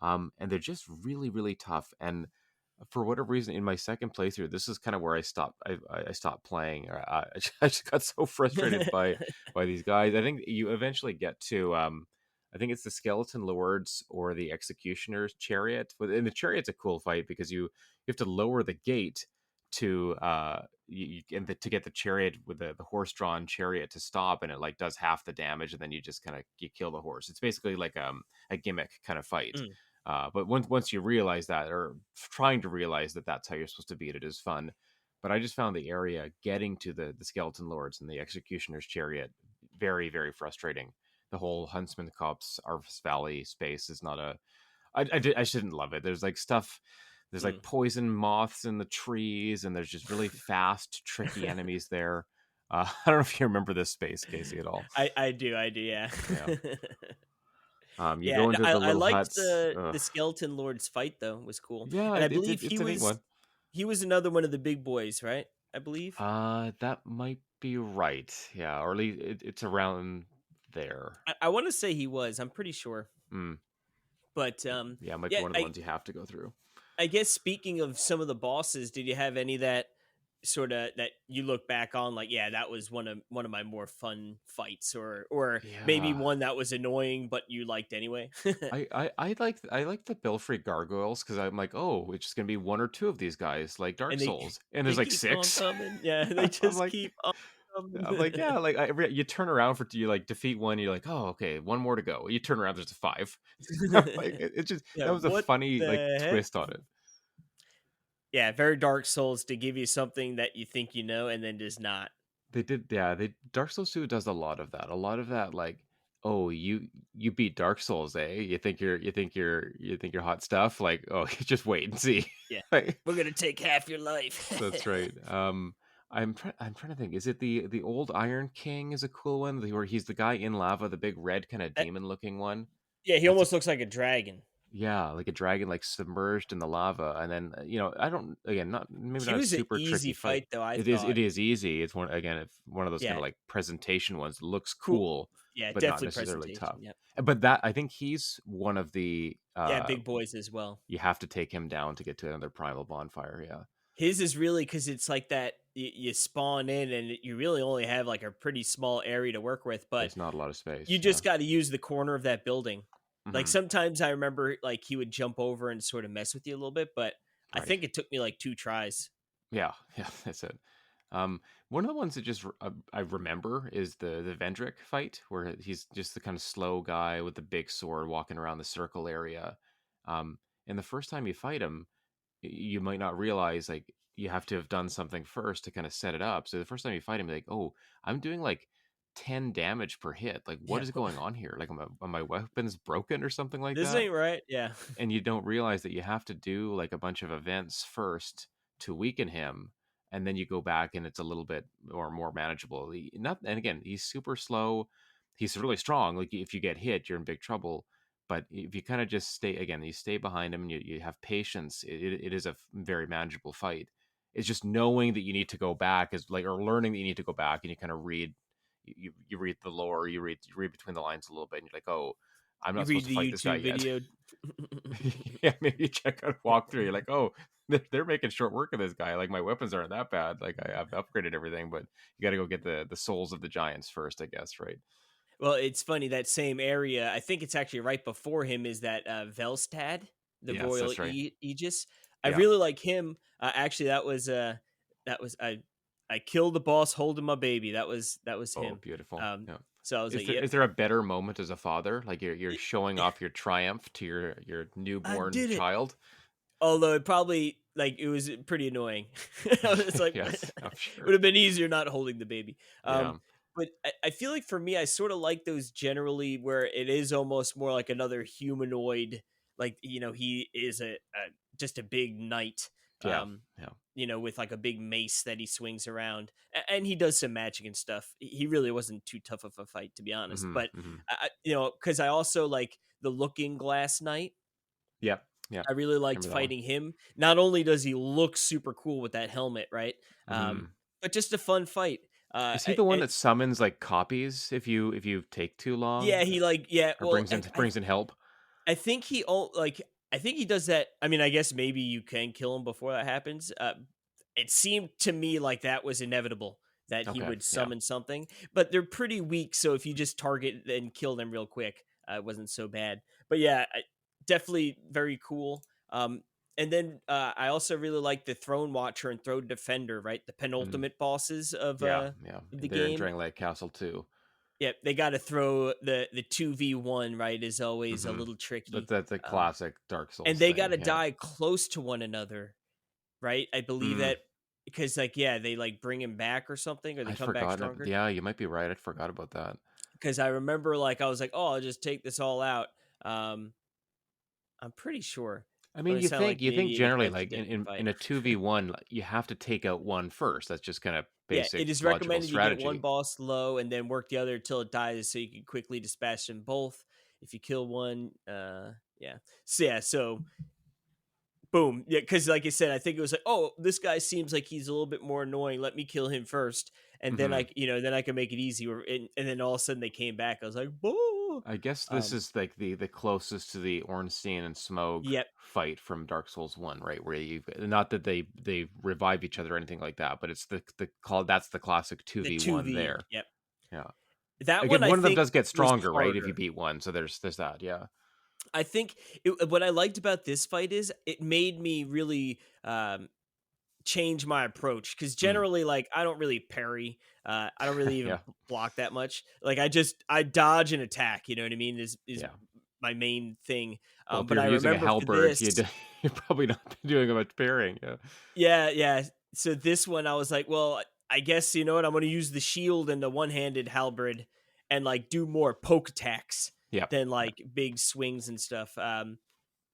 and they're just really really tough. And for whatever reason, in my second playthrough, this is kind of where I stopped. I stopped playing. I just got so frustrated by these guys. I think you eventually get to I think it's the skeleton lords or the executioner's chariot. But in the chariot's a cool fight because you have to lower the gate to to get the chariot with the horse drawn chariot to stop, and it like does half the damage, and then you just kind of you kill the horse. It's basically like a gimmick kind of fight. Mm, But once you realize that, or trying to realize that that's how you're supposed to beat it, is fun. But I just found the area getting to the skeleton lords and the executioner's chariot very very frustrating. The whole Huntsman Copse Arvis Valley space is not a. I shouldn't love it. There's like stuff. There's like mm. poison moths in the trees, and there's just really fast, tricky enemies there. I don't know if you remember this space, Casey, at all. I do, yeah. Yeah. You Yeah, go no, into the I little liked huts. the Skeleton Lord's fight though, was cool, Yeah, and I believe it's a neat one. he was another one of the big boys, right? I believe? That might be right. Yeah, or at least it's around there. I wanna say he was, I'm pretty sure, Mm. but, Yeah, it might be yeah, one of the ones you have to go through. I guess speaking of some of the bosses, did you have any that sorta that you look back on like, "Yeah, that was one of my more fun fights," or maybe Yeah, one that was annoying, but you liked anyway? I like the Belfry gargoyles because I'm like, oh, it's just gonna be one or two of these guys, like Dark And they Souls, and they there's like keep on six. coming. Yeah, they I'm just like, keep on coming. yeah, like you turn around for you like defeat one, you're like, oh, okay, one more to go. You turn around, there's a five. Like it just Yeah, that was a what funny like the heck? twist on it. Yeah, very Dark Souls to give you something that you think you know and then does not. They did, yeah. They Dark Souls 2 does a lot of that. A lot of that, like, oh, you beat Dark Souls, eh? You think you're hot stuff. Like, oh, just wait and see. Yeah. Like, We're gonna take half your life. that's right. I'm trying to think. Is it the old Iron King is a cool one where he's the guy in lava, the big red kind of That demon looking one. yeah, he That's a almost looks like a dragon. Yeah, like a dragon like submerged in the lava, and then I don't again not maybe He not a was an super tricky easy fight. fight though, I thought. It is easy. It's one of those kind Yeah, of like presentation ones. Looks cool. cool, Yeah, but not definitely necessarily presentation, tough. yep. But that I think he's one of the Yeah, big boys as well. you have to take him down to get to another primal bonfire. Yeah, His is really because it's like that you spawn in and you really only have, like, a pretty small area to work with, but there's not a lot of you space. Yeah, just gotta use the corner of that building. Like, hmm sometimes I remember, like, he would jump over and sort of mess with you a little bit, but I right. think it took me, like, 2 tries. Yeah, yeah, that's it. One of the ones that I remember is the Vendrick fight, where he's just the kind of slow guy with the big sword walking around the circle area. Um, and the first time you fight him, you might not realize like you have to have done something first to kind of set it up. So the first time you fight him, you're like, oh, I'm doing like 10 damage per hit. Like, what Yeah, is going on here? Like, are my weapons broken or something like this that? ain't right. Yeah. And you don't realize that you have to do like a bunch of events first to weaken him, and then you go back and it's a little bit or more manageable. Not and again, he's super slow. He's really strong. Like if you get hit, you're in big trouble. But if you kind of just stay again, you stay behind him and you have patience. It is a very manageable fight. It's just knowing that you need to go back is like or learning that you need to go back and you kind of read you read the lore, you read between the lines a little bit, and you're like, oh, I'm You not read supposed to the fight this guy YouTube yet. video. Yeah, maybe check out a walkthrough. You're like, oh, they're making short work of this guy. Like my weapons aren't that bad. Like I've upgraded everything, but you got to go get the souls of the giants first, I guess, right? Well, it's funny that same area. I think it's actually right before him is that Velstad, the Yes, royal that's right. Aegis. I Yeah. really like him. Actually, that was I killed the boss holding my baby. That was Oh, him. beautiful. Um, Yeah. so I was like, "Yep, Is there a better moment as a father? Like you're y- showing off your triumph to your I newborn did it." child? Although it probably like it was pretty annoying. It's like Yes, I'm it would sure. have been easier not holding the baby. Yeah. But I feel like for me, I sort of like those generally where it is almost more like another humanoid. Like he is a just a big knight. Yeah. Um, Yeah. with like a big mace that he swings around, and he does some magic and stuff. He really wasn't too tough of a fight, to be honest. Mhm. But Mhm. because I also like the Looking Glass Knight. Yep. Yep. I really liked Remember that one. fighting him. Not only does he look super cool with that helmet, right? Um, Mhm. but just a fun fight. Is he the one And that summons like copies if you take too yeah, long he like yeah. or Well, brings in help? I think I think he does that. I mean, I guess maybe you can kill him before that happens. It seemed to me like that was inevitable that he Okay. would Yeah. summon something, but they're pretty weak. So if you just target and kill them real quick, it wasn't so bad. But yeah, definitely very cool. And then I also really like the Throne Watcher and Throne Defender, right? The Mm. penultimate bosses Yeah. Yeah. of the They're in game. Drangleic Castle too. Yep, they got to throw the 2v1, right? Is always a Mhm. little tricky. That's a Um, classic Dark and Souls they got thing. to Yeah. die close to one another, right? I believe Mm. that because like yeah, they like bring him back or something, or they I'd come back forgotten. stronger. Yeah, you might be right. I forgot about that. Because I remember like I was like, oh, I'll just take this all out. Um, I'm pretty sure. I But mean, it sounded like you think maybe it generally got too like dense to fight. in a 2v1 you have to take out one first. That's just kind of Yeah, basic it is logical recommended you get one strategy. boss low and then work the other till it dies, so you can quickly dispatch them both. If you kill one, yeah. So boom, yeah, because like I said, I think it was like, oh, this guy seems like he's a little bit more annoying. Let me kill him first, and then Mhm. then I can make it easy. And then all of a sudden they came back. I was like, boo. I guess this Um, is like the closest to the Ornstein and Smough yep, fight from Dark Souls 1, right? Where you not that they revive each other or anything like that, but it's the call that's the classic the two 2v1 V. there. Yep, Yeah. that one Again, I one of them think does get was stronger, right? If you harder. beat one. So there's that. Yeah. I think what I liked about this fight is it made me really change my approach because Mm. generally like I don't really parry. I don't really even Yeah. block that much. Like I dodge and attack. You know what I mean? Is Yeah. my main thing. Well, if But you're I using a remember for halberd, this, you're probably not doing much pairing. Yeah. yeah. So this one, I was like, well, I guess you know what? I'm going to use the shield and the one-handed halberd and like do more poke attacks Yep. than Yeah. like big swings and stuff.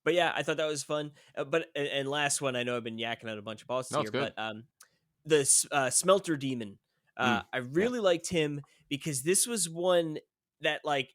But yeah, I thought that was fun. But and last one, I know I've been yakking out a bunch of bosses No, it's here, good. but the smelter demon. Mm. I Yeah. really liked him because this was one that like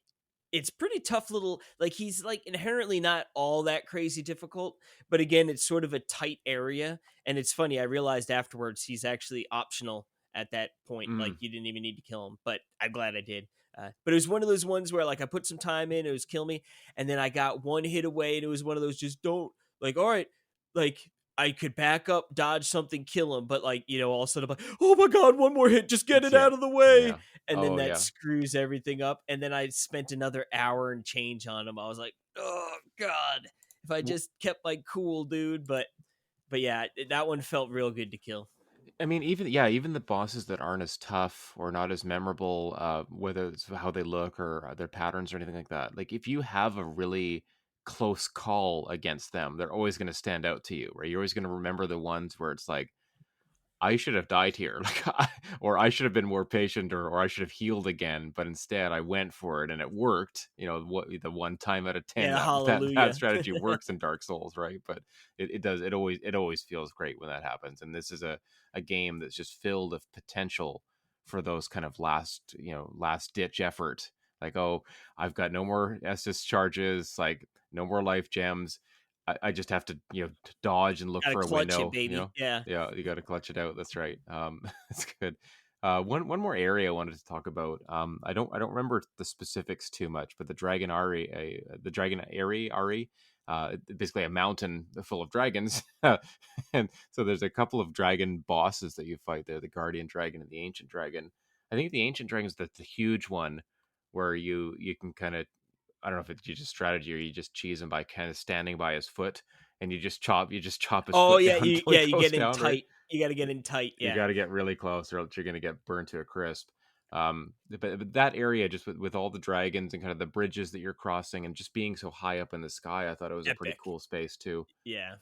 it's pretty tough little like he's like inherently not all that crazy difficult, but again, it's sort of a tight area. And it's funny, I realized afterwards he's actually optional at that point. Like Mm. you didn't even need to kill him, but I'm glad I did. But it was one of those ones where like I put some time in, it was kill me, and then I got one hit away, and it was one of those just don't like all right, like I could back up, dodge something, kill him, but like, all of a sudden I'm like, oh my god, one more hit, just get it Yeah. out of the way. Yeah. And then Oh that yeah. screws everything up. And then I spent another hour and change on him. I was like, oh god, if I W- just kept my cool, dude. But yeah, that one felt real good to kill. I mean, even the bosses that aren't as tough or not as memorable, whether it's how they look or their patterns or anything like that. Like if you have a really close call against them, they're always going to stand out to you, right? You're always going to remember the ones where it's like, I should have died here, or I should have been more patient, or I should have healed again. But instead, I went for it, and it worked. The one time out of 10 Yeah, that hallelujah. strategy works in Dark Souls, right? But it does. It always feels great when that happens. And this is a game that's just filled with potential for those kind of last ditch effort. Like, oh, I've got no more Estus charges, like no more life gems. I just have to to dodge and look Gotta for a clutch it, window. baby. Yeah. Yeah, you got to clutch it out. That's right. That's good. One more area I wanted to talk about. I don't remember the specifics too much, but the Dragon Ari, basically a mountain full of dragons, and so there's a couple of dragon bosses that you fight there: the Guardian Dragon and the Ancient Dragon. I think the Ancient Dragon is the huge one where you can kind of, I don't know if it's just strategy or you just cheese him by kind of standing by his foot, and you just chop his Oh foot yeah, down until he you goes get in down, right? tight. You got to get in tight. You Yeah, got to get really close, or else you're going to get burned to a crisp. But that area, just with all the dragons and kind of the bridges that you're crossing, and just being so high up in the sky, I thought it was a pretty epic. cool space too. Yeah.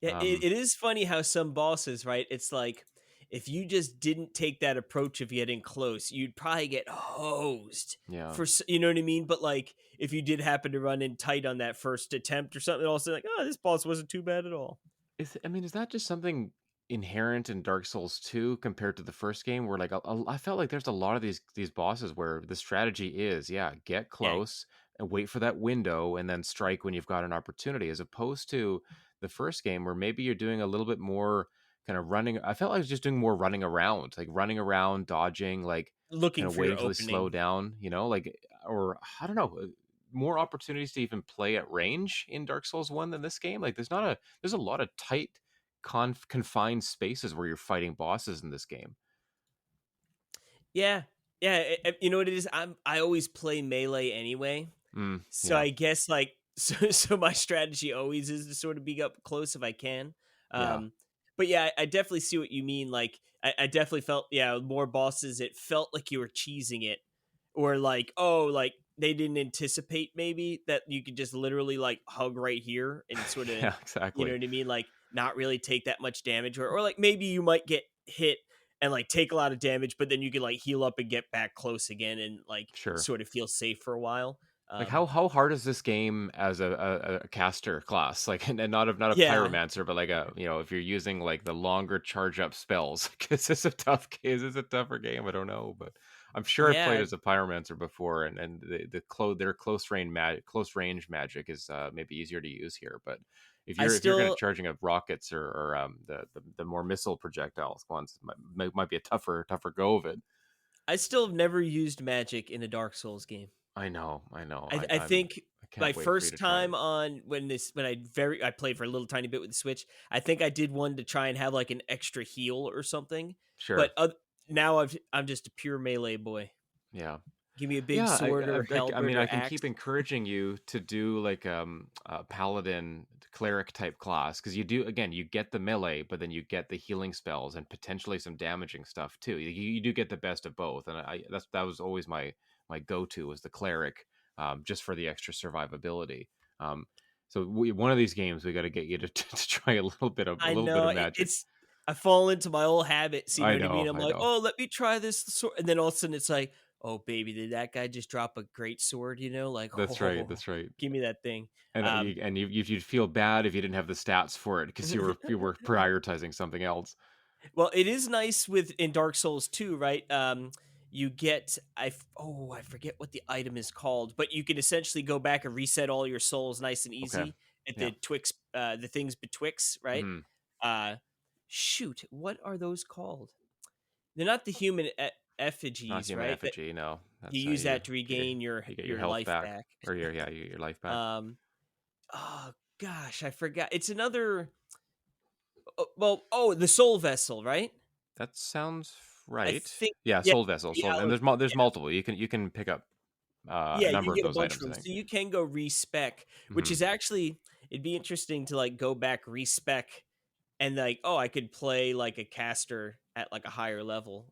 Yeah, Um, it is funny how some bosses, right? It's like if you just didn't take that approach of getting close, you'd probably get hosed yeah. for you know what I mean. But like if you did happen to run in tight on that first attempt or something, also like, oh, this boss wasn't too bad at all. Is that just something inherent in Dark Souls 2 compared to the first game where like I felt like there's a lot of these bosses where the strategy is, yeah, get Yeah, close and wait for that window and then strike when you've got an opportunity, as opposed to the first game where maybe you're doing a little bit more kind of running. I felt like I was just doing more running around, like running around, dodging, like kind looking of for your waiting till they slow opening. down, like, or I don't know, more opportunities to even play at range in Dark Souls 1 than this game. Like there's a lot of tight confined spaces where you're fighting bosses in this game. Yeah, yeah. You know what it is? I always play melee anyway. So Yeah, I guess like so my strategy always is to sort of be up close if I can. yeah. Um but yeah, I definitely see what you mean. Like I definitely felt yeah, with more bosses it felt like you were cheesing it. Or like, oh, like they didn't anticipate maybe that you could just literally like hug right here and sort of Yeah, you know exactly. what I mean? Like not really take that much damage or like maybe you might get hit and like take a lot of damage, but then you can like heal up and get back close again and like Sure. sort of feel safe for a while. Like Um, how hard is this game as a caster class? Like, and not a Yeah, pyromancer, but like a, if you're using like the longer charge up spells. Like, is this a tough game? Is this a tougher game? I don't know, but I'm sure I've played yeah. as a pyromancer before, and their close range magic is maybe easier to use here. But I if you're going to still charging up rockets or the more missile projectiles ones, might be a tougher go of it. I still have never used magic in a Dark Souls game. I know, I know. I think I my can't wait for you first to try time it. on when I played for a little tiny bit with the Switch. I think I did one to try and have like an extra heal or something. But Sure. now I'm just a pure melee boy. Yeah. Give me a big Yeah, sword or I halberd mean, or I can axe. keep encouraging you to do like a paladin cleric type class, because you get the melee, but then you get the healing spells and potentially some damaging stuff too. You do get the best of both, and that was always my go to was the cleric, just for the extra survivability. Um, so one of these games we got to get you to, to try a I little bit know of magic. it's I fall into my old habits. You know I what I mean? know, I'm I like, know. oh, let me try this sword, and then all of a sudden it's like, oh, baby, did that guy just drop a great sword? You know, like, That's right. oh, That's right. give me that thing. And Um, you'd feel bad if you didn't have the stats for it because you were prioritizing something else. well, it is nice with in Dark Souls 2, right? You get I forget what the item is called, but you can essentially go back and reset all your souls nice and Okay. easy at Yeah. the things betwixt, right? Mhm. Uh, shoot, what are those called? They're not the human Not effigies, human right? That effigy, no. you That's use that to you get regain you get your your health life back, back. or your life back. Um, oh gosh, I forgot. It's another. Well, oh, the soul vessel, right? That sounds I right. think. Yeah, Yeah, soul vessel, the soul, and there's yeah, multiple. You can pick up yeah. a You number of get a those bunch of items, I them, think. so you can go respec, which Mhm. is actually it'd be interesting to like go back respec and like oh I could play like a caster at like a higher level.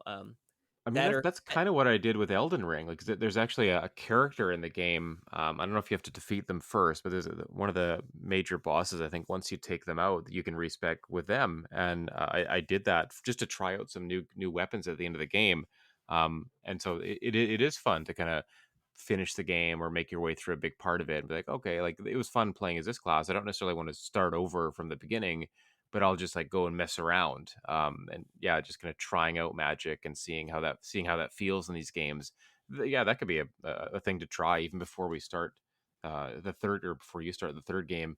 I mean, That or that's kind of what I did with Elden Ring. Like, there's actually a character in the game. I don't know if you have to defeat them first, but there's one of the major bosses. I think once you take them out, you can respec with them, and I did that just to try out some new weapons at the end of the game. And so it is fun to kind of finish the game or make your way through a big part of it and be like, okay, like it was fun playing as this class. I don't necessarily want to start over from the beginning, but I'll just like go and mess around. And yeah, just kind of trying out magic and seeing how that feels in these games. Yeah, that could be a thing to try even before we start the third, or before you start the third game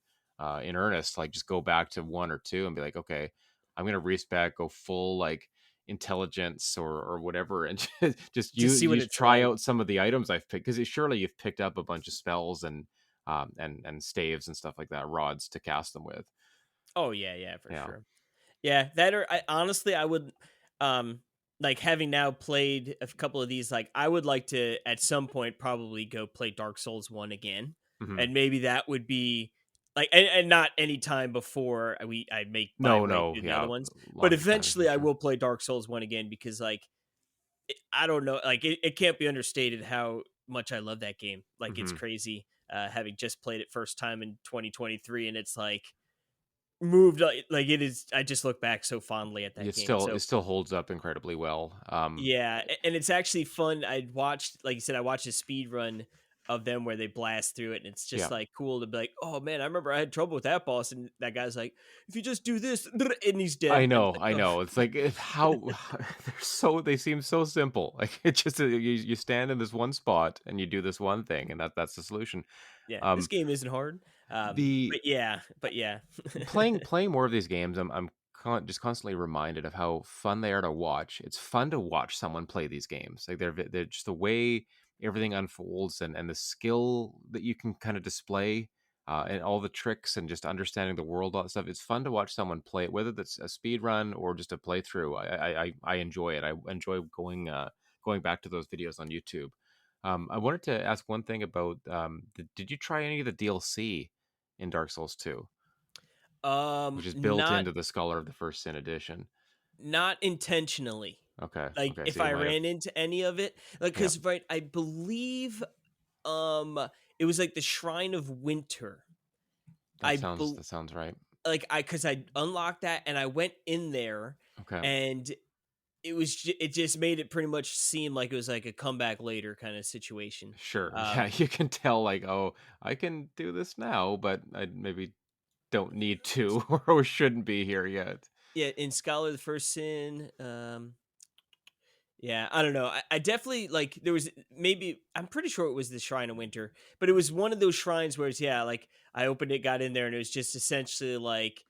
in earnest. Like just go back to one or two and be like, okay, I'm gonna respec, go full like intelligence or whatever, and just to see what you it's try like. out some of the items I've picked, because surely you've picked up a bunch of spells and staves and stuff like that, rods to cast them with. Oh yeah, yeah, for Yeah. sure. Yeah, that or I honestly I would. Um, like having now played a couple of these, like I would like to at some point probably go play Dark Souls 1 again. Mhm. And maybe that would be like and not any time before I make my No, way no, through the other yeah, ones. But longer time for eventually I sure. will play Dark Souls 1 again because like I don't know, like it can't be understated how much I love that game. Like it's Mhm. crazy having just played it first time in 2023 and it's like moved like it is. I just look back so fondly at that game. It So still holds up incredibly well. yeah, and it's actually fun. I watched, like you said, I watched a speed run of them where they blast through it, and it's just Yeah. like cool to be like, oh man, I remember I had trouble with that boss, and that guy's like, if you just do this, and he's dead. And it's like, I oh. know. It's like how they seem so simple. Like it just you stand in this one spot and you do this one thing, and that's the solution. Yeah, this Um, game isn't hard. the But yeah. playing more of these games, just constantly reminded of how fun they are to watch. It's fun to watch someone play these games. Like they're just the way everything unfolds and the skill that you can kind of display. And all the tricks and just understanding the world, all that stuff. It's fun to watch someone play it, whether that's a speed run or just a playthrough. I enjoy it. I enjoy going back to those videos on YouTube. I wanted to ask one thing about did you try any of the DLC in Dark Souls 2? Which is built Not into the Scholar of the First Sin edition. not intentionally. Okay, Like okay, if so you I might have. ran into any of it, like Yeah, because right, I believe it was like the Shrine of Winter. that sounds right. Like I because I unlocked that and I went in there Okay, and it just made it pretty much seem like it was like a comeback later kind of situation. sure. Um, Yeah, you can tell, like, oh, I can do this now, but I maybe don't need to or shouldn't be here yet. yeah, in Scholar of the First Sin, yeah, I don't know. I definitely like there was maybe I'm pretty sure it was the Shrine of Winter, but it was one of those shrines where it's yeah, like I opened it, got in there, and it was just essentially like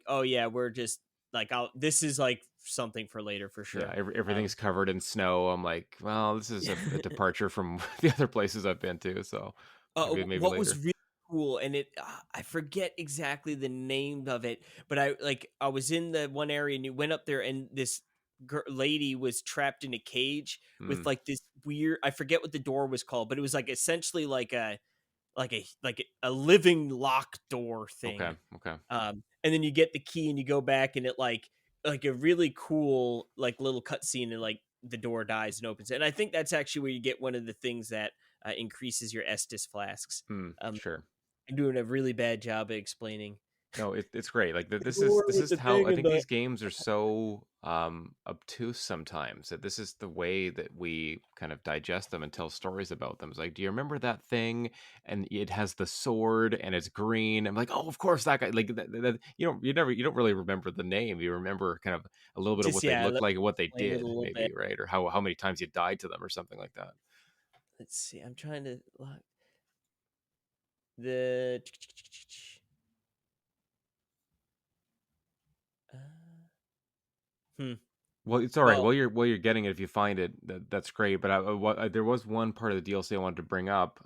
oh yeah, we're just like I'll this is like something for later for Yeah, sure. everything's covered in snow. I'm like, well, this is a departure from the other places I've been to, so maybe What was later. really cool, and I forget exactly the name of it, but I was in the one area and you went up there, and this lady was trapped in a cage with Hmm. like this weird. I forget what the door was called, but it was like essentially like a living lock door Okay, thing. okay. And then you get the key and you go back, and it like a really cool like little cutscene, and like the door dies and opens. And I think that's actually where you get one of the things that increases your Estus flasks. Hmm. Um, Sure. I'm doing a really bad job of explaining. No, it's great. Like The door this with is the how thing I and think the these games are so obtuse sometimes that this is the way that we kind of digest them and tell stories about them. It's like, do you remember that thing? And it has the sword and it's green. I'm like, oh, of course that guy. Like you don't really remember the name. You remember kind of a little bit of just what they yeah, looked let like and what they me explain it a did, little bit. maybe, right? Or how many times you died to them or something like that. Let's see. I'm trying to lock the. Uh, hmm. Well, it's all right. Well, While you're getting it, if you find it, that's great. But there was one part of the DLC I wanted to bring up,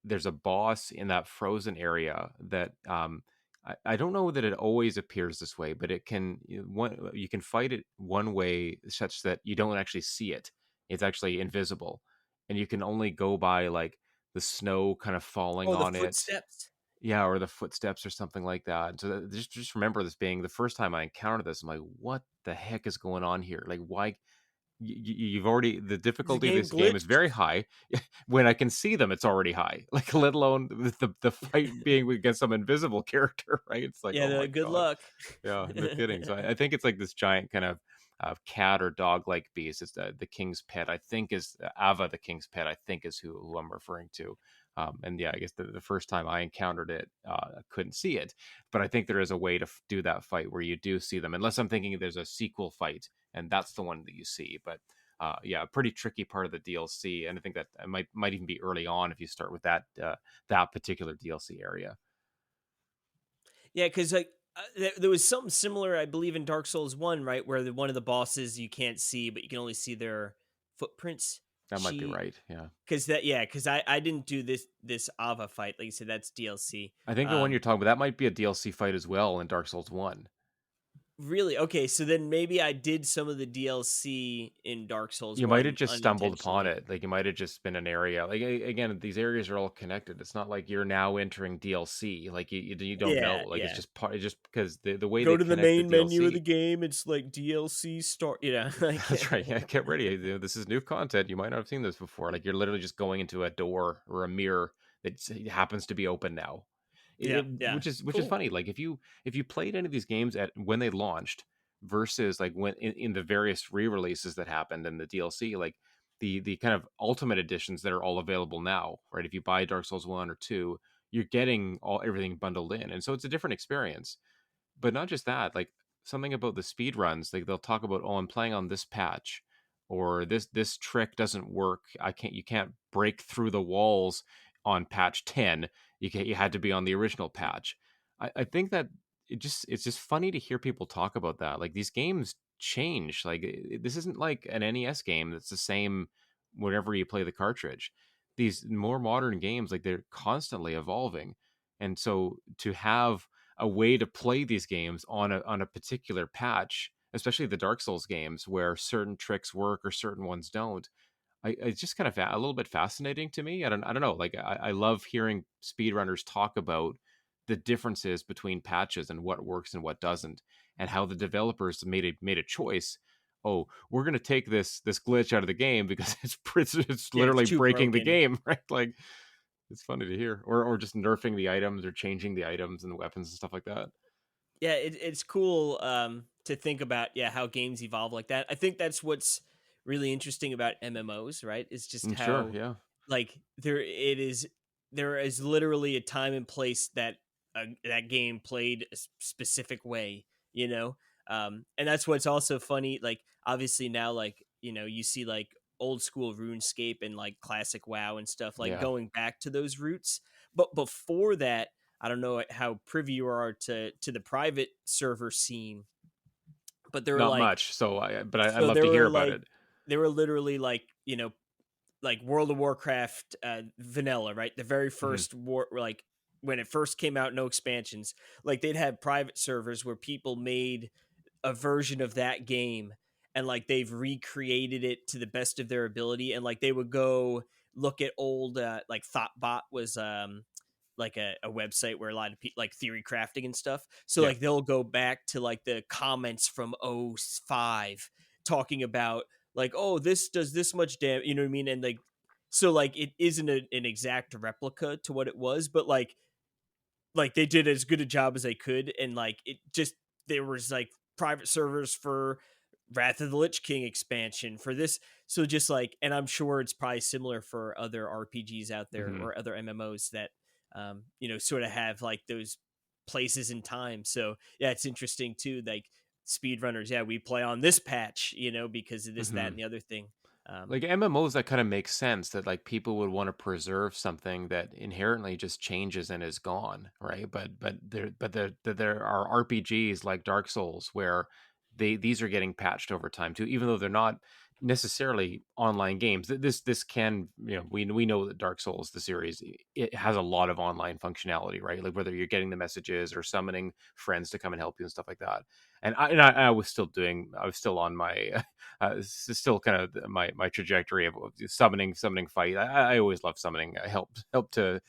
there's a boss in that frozen area that I don't know that it always appears this way, but it can you can fight it one way such that you don't actually see it. It's actually invisible, and you can only go by like the snow kind of falling oh, the on it. footsteps. Yeah, or the footsteps or something like that. So just remember this being the first time I encountered this. I'm like, what the heck is going on here? Like, why? You've already the The difficulty of game this game is glitched. very high. When I can see them, it's already high. Like, let alone the fight being against some invisible character, right? It's like, Yeah, oh the my good god, luck. yeah, no kidding. So I think it's like this giant kind of cat or dog like beast. It's the king's pet. I think is Ava the king's pet. I think is who I'm referring to. And yeah, I guess the first time I encountered it, I couldn't see it, but I think there is a way to do that fight where you do see them, unless I'm thinking there's a sequel fight, and that's the one that you see. But yeah, a pretty tricky part of the DLC, and I think that it might even be early on if you start with that particular DLC area. Yeah, because like there was something similar, I believe, in Dark Souls 1, right, where one of the bosses you can't see, but you can only see their footprints. That might be She right. Yeah, because that yeah, because I didn't do this Ava fight, like you said, that's DLC. I think the one Um, you're talking about that might be a DLC fight as well in Dark Souls 1. Really? Okay, so then maybe I did some of the DLC in Dark Souls You might have 1 just stumbled upon unintentionally. it. Like, you might have just been an area. Like, again, these areas are all connected. It's not like you're now entering DLC. Like, you don't know. Yeah, Like, it's yeah. just part. It's just because the way they Go to the connect the main menu of the DLC. game, it's like DLC start, like That's right. Yeah, get ready. This is new content. You might not have seen this before. Like, you're literally just going into a door or a mirror that happens to be open now. Yeah, yeah. Which is Cool. funny. Like, if you played any of these games at when they launched versus like when in the various re-releases that happened in the DLC, like the kind of ultimate editions that are all available now, right? If you buy Dark Souls 1 or 2, you're getting all everything bundled in. And so it's a different experience. But not just that, like something about the speed runs, like they'll talk about, oh, I'm playing on this patch, or this trick doesn't work. You can't break through the walls on patch 10. You had to be on the original patch. I think that it's just funny to hear people talk about that. Like these games change. Like this isn't like an NES game that's the same whenever you play the cartridge. These more modern games, like they're constantly evolving. And so to have a way to play these games on a particular patch, especially the Dark Souls games where certain tricks work or certain ones don't. It's just kind of a little bit fascinating to me. I don't know. Like I love hearing speedrunners talk about the differences between patches and what works and what doesn't, and how the developers made a choice. Oh, we're going to take this glitch out of the game because it's Yeah, it's literally too breaking the broken. game, right? Like it's funny to hear, or just nerfing the items or changing the items and the weapons and stuff like that. Yeah, it's cool to think about, yeah, how games evolve like that. I think that's what's really interesting about MMOs, right? Is just Sure, how, yeah. like, there is literally a time and place that that game played a specific way, you know. And that's what's also funny. Like, obviously now, like, you see like old school RuneScape and like classic WoW and stuff, like Yeah. going back to those roots. But before that, I don't know how privy you are to the private server scene, but there were Not like, much. So I'd so love there to hear were about like it. there were literally like, like World of Warcraft vanilla, right? The very Mhm. first war, like when it first came out, no expansions. Like they'd have private servers where people made a version of that game, and like they've recreated it to the best of their ability, and like they would go look at old like Thoughtbot was like a website where a lot of people like theory crafting and stuff, so Yeah. like they'll go back to like the comments from '05 talking about like, oh, this does this much damage, you know what I mean? And like, so like it isn't an exact replica to what it was, but like they did as good a job as they could, and like it just, there was like private servers for Wrath of the Lich King expansion for this. So just like, and I'm sure it's probably similar for other RPGs out there Mhm. or other MMOs that sort of have like those places in time. So yeah, it's interesting too, like speedrunners, yeah, we play on this patch, because of this, that, and Mhm. the other thing. um Like MMOs, that kind of makes sense that like people would want to preserve something that inherently just changes and is gone, right? There are RPGs like Dark Souls where these are getting patched over time too, even though they're not necessarily online games. This can, we know that Dark Souls, the series, it has a lot of online functionality, right? Like whether you're getting the messages or summoning friends to come and help you and stuff like that. I was still on my still kind of my trajectory of summoning fight. I always love summoning. Helped to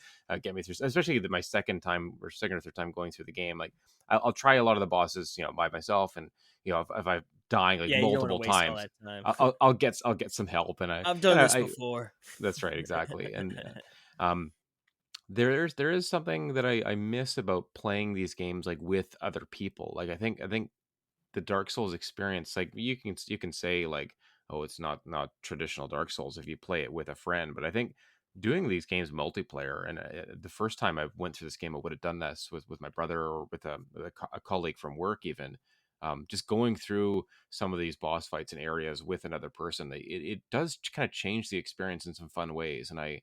get me through, especially my second or third time going through the game. Like I'll try a lot of the bosses, by myself, and if I'm dying like yeah, you don't want to multiple waste all times, that time. I'll get some help, and I've done this I before. that's right, exactly. And um there is something that I miss about playing these games like with other people. Like I think the Dark Souls experience, like you can say like, oh, it's not traditional Dark Souls if you play it with a friend, but I think doing these games multiplayer, and the first time I went through this game, I would have done this with my brother or with a colleague from work, even. Just going through some of these boss fights and areas with another person, it does kind of change the experience in some fun ways, and I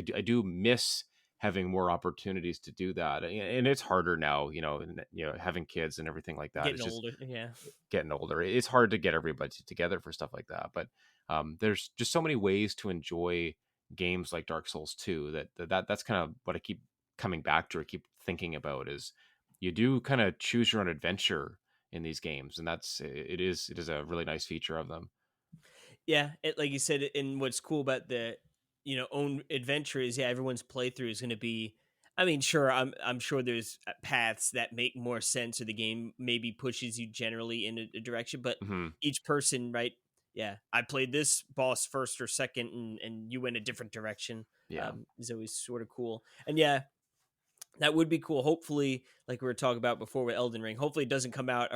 do miss having more opportunities to do that. And it's harder now, having kids and everything like that. Getting It's just older, yeah. getting older. It's hard to get everybody together for stuff like that. But there's just so many ways to enjoy games like Dark Souls 2 that's kind of what I keep coming back to or keep thinking about is you do kind of choose your own adventure in these games, and it is a really nice feature of them. Yeah, like you said, and what's cool about the own adventure is, yeah, everyone's playthrough is going to be. I mean, sure, I'm sure there's paths that make more sense, or the game maybe pushes you generally in a direction, but Hmm. each person, right? Yeah, I played this boss first or second, and you went a different direction. Yeah. Is always sort of cool, and yeah, that would be cool. Hopefully, like we were talking about before with Elden Ring, hopefully it doesn't come out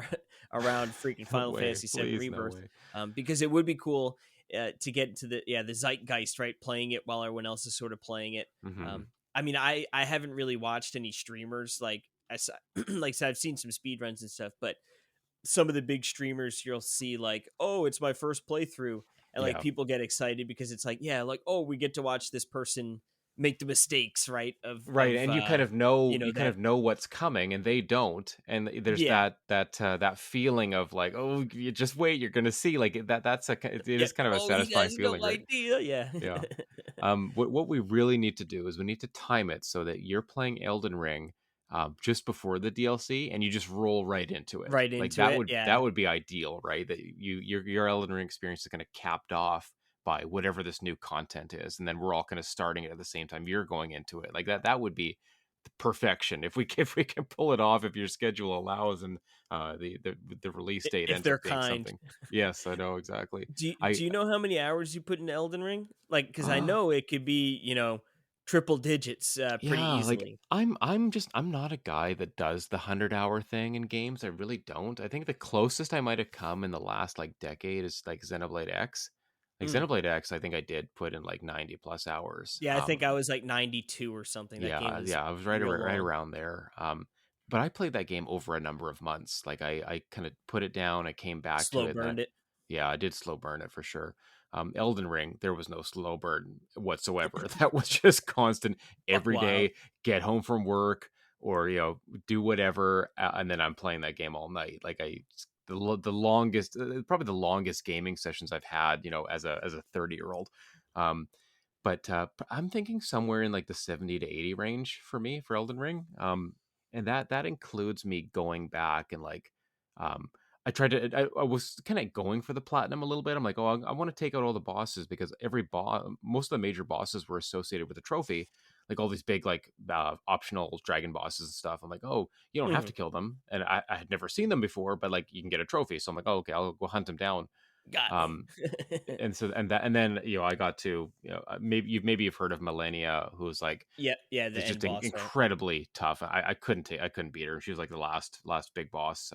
around freaking No Final way, Fantasy VII please, no Rebirth, way. because it would be cool to get into the zeitgeist, right? Playing it while everyone else is sort of playing it. Hmm. I mean, I haven't really watched any streamers like like I said, I've seen some speed runs and stuff, but some of the big streamers you'll see like, oh, it's my first playthrough, and like Yeah. people get excited because it's like, yeah, like, oh, we get to watch this person make the mistakes, right, Right, and you kind that. of know what's coming, and they don't, and there's Yeah, that feeling of like, oh, you just wait, you're gonna see, like it yeah. is kind of a Oh, he satisfying has no feeling, right? idea. Yeah. Yeah. What we really need to do is we need to time it so that you're playing Elden Ring, just before the DLC, and you just roll right into it. Right Like into it. that Yeah. would be ideal, right? That your Elden Ring experience is kind of capped off by whatever this new content is, and then we're all kind of starting it at the same time you're going into it. Like that would be the perfection if we if we can pull it off, if your schedule allows, and the release date If ends up they're being kind. something. Yes, I know exactly. Do I you know how many hours you put in Elden Ring? Like, because I uh know it could be triple digits pretty Yeah, like easily. I'm not a guy that does the 100-hour thing in games. I really don't. I think the closest I might have come in the last like decade is like Xenoblade X. Like Mm. Xenoblade X, I think I did put in like 90 plus hours. Yeah, I think I was like 92 or something. That game Yeah, was yeah, I was real right long. around there. But I played that game over a number of months. Like I kind of put it down, I came back to Slow it, and burned it. yeah, I did slow burn it for sure. Elden Ring, there was no slow burn whatsoever. That was just constant Buck every wild. day, get home from work or, do whatever. And then I'm playing that game all night. Like the longest, probably the longest gaming sessions I've had, as a 30-year-old. Um, but I'm thinking somewhere in like the 70 to 80 range for me for Elden Ring. And that includes me going back and like, um, I was kind of going for the platinum a little bit. I'm like, oh, I want to take out all the bosses because every boss, most of the major bosses were associated with a trophy, like all these big like optional dragon bosses and stuff. I'm like, oh, you don't have Mhm. to kill them, and I had never seen them before, but like you can get a trophy. So I'm like, oh, okay, I'll go hunt them down. Got me. Um, and then I got to maybe you've heard of Millennia, who's like Yeah, yeah, the is end just boss, right? incredibly tough. I couldn't beat her. She was like the last big boss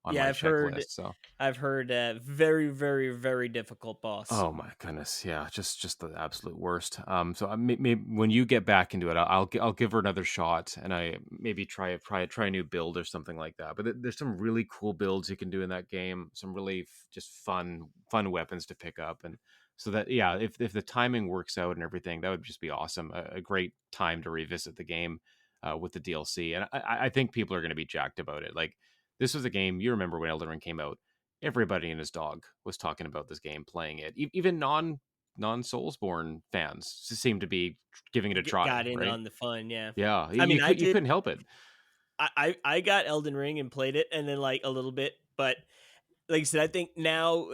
on Yeah, my checklist. So I've heard very, very, very difficult boss. oh my goodness, yeah, just the absolute worst. So maybe when you get back into it, I'll give her another shot, and I maybe try a new build or something like that. But there's some really cool builds you can do in that game. Some really just fun weapons to pick up, and so that yeah, if the timing works out and everything, that would just be awesome. A great time to revisit the game with the DLC, and I think people are going to be jacked about it. Like this was a game you remember when Elden Ring came out, everybody and his dog was talking about this game, playing it. Even non Soulsborne fans seem to be giving it a try, Got in right? on the fun, yeah. Yeah, I mean, I you did. couldn't help it. I got Elden Ring and played it, and then like a little bit, but like I said, I think now,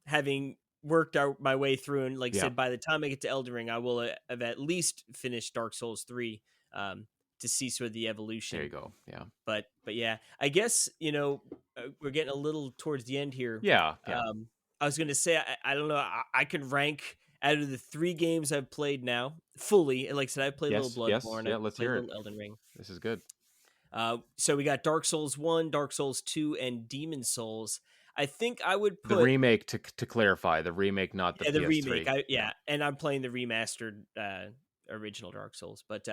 having worked out my way through, and like I Yeah, said, by the time I get to Elden Ring, I will have at least finished Dark Souls 3, to see sort of the there you evolution. go. Yeah, But yeah, I guess we're getting a little towards the end here. yeah, yeah. Um, I was gonna say, I don't know, I could rank out of the 3 games I've played now fully. And like I said, I've played a little Yes, yes, Bloodborne, yeah. I've Let's played hear a it. little Elden Ring. This is good. So we got Dark Souls 1, Dark Souls 2, and Demon Souls. I think I would The put, remake, to clarify, the remake, not the yeah, the remake. PS3. I Yeah, Yeah, and I'm playing the remastered original Dark Souls. But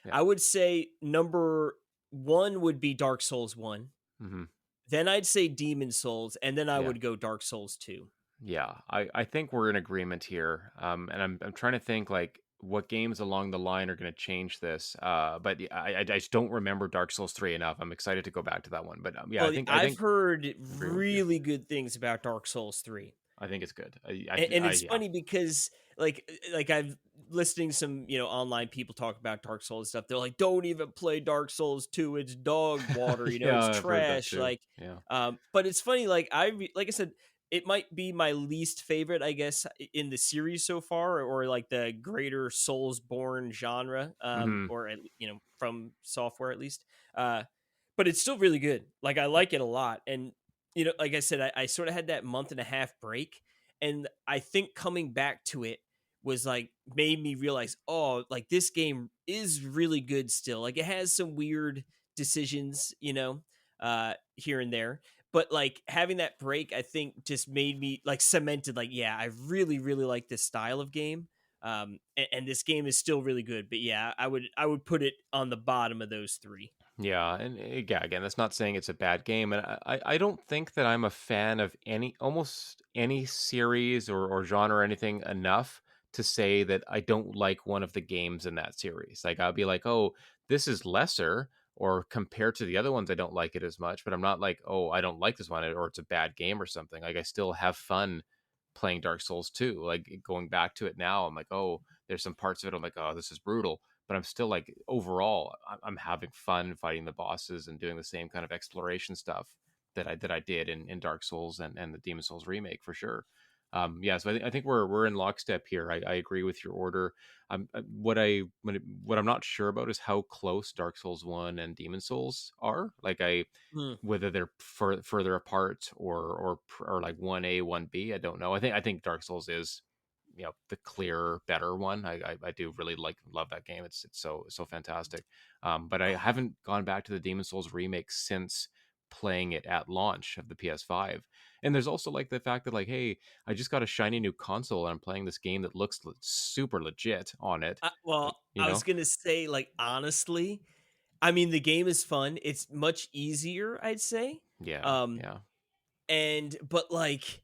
yeah. I would say number 1 would be Dark Souls 1. Hmm. Then I'd say Demon Souls, and then I Yeah. would go Dark Souls 2. Yeah, I think we're in agreement here. And I'm trying to think like what games along the line are going to change this. But yeah, I just don't remember Dark Souls 3 enough. I'm excited to go back to that one. But yeah, Well, I I've think heard I agree with you. really good things about Dark Souls 3. I think it's good. And it's Yeah. funny because like I've listening some online people talk about Dark Souls stuff. They're like, don't even play Dark Souls 2. It's dog water, it's Yeah, I've heard that trash. too. Yeah. But it's funny, like like I said, it might be my least favorite, I guess, in the series so far, or like the greater Soulsborne genre, Mhm. or from software at least. But it's still really good. Like I like it a lot, and like I said, I sort of had that month and a half break, and I think coming back to it was like made me realize, oh, like this game is really good still. Like it has some weird decisions, here and there. But like having that break, I think just made me like cemented, like, yeah, I really, really like this style of game. And this game is still really good. But yeah, I would put it on the bottom of those three. Yeah, and yeah, again, that's not saying it's a bad game, and I don't think that I'm a fan of almost any series or genre or anything enough to say that I don't like one of the games in that series. Like I'll be like, oh, this is lesser, or compared to the other ones, I don't like it as much. But I'm not like, oh, I don't like this one, or it's a bad game or something. Like I still have fun playing Dark Souls 2. Like going back to it now, I'm like, oh, there's some parts of it I'm like, oh, this is brutal, but I'm still like overall I'm having fun fighting the bosses and doing the same kind of exploration stuff that I did in Dark Souls and the Demon Souls remake for sure. Yeah, so I think we're in lockstep here. I agree with your order. What I'm not sure about is how close Dark Souls 1 and Demon Souls are. Like I Hmm. whether they're further apart or like 1A 1B, I don't know. I think Dark Souls is the clear better one. I do really love that game. It's so fantastic. But I Oh, haven't gone back to the Demon Souls remake since playing it at launch of the PS5. And there's also like the fact that like, hey, I just got a shiny new console and I'm playing this game that looks super legit on it. well, You I was know? gonna say, like, honestly, I mean, the game is fun. It's much easier, I'd say. Yeah, Um, yeah, and but like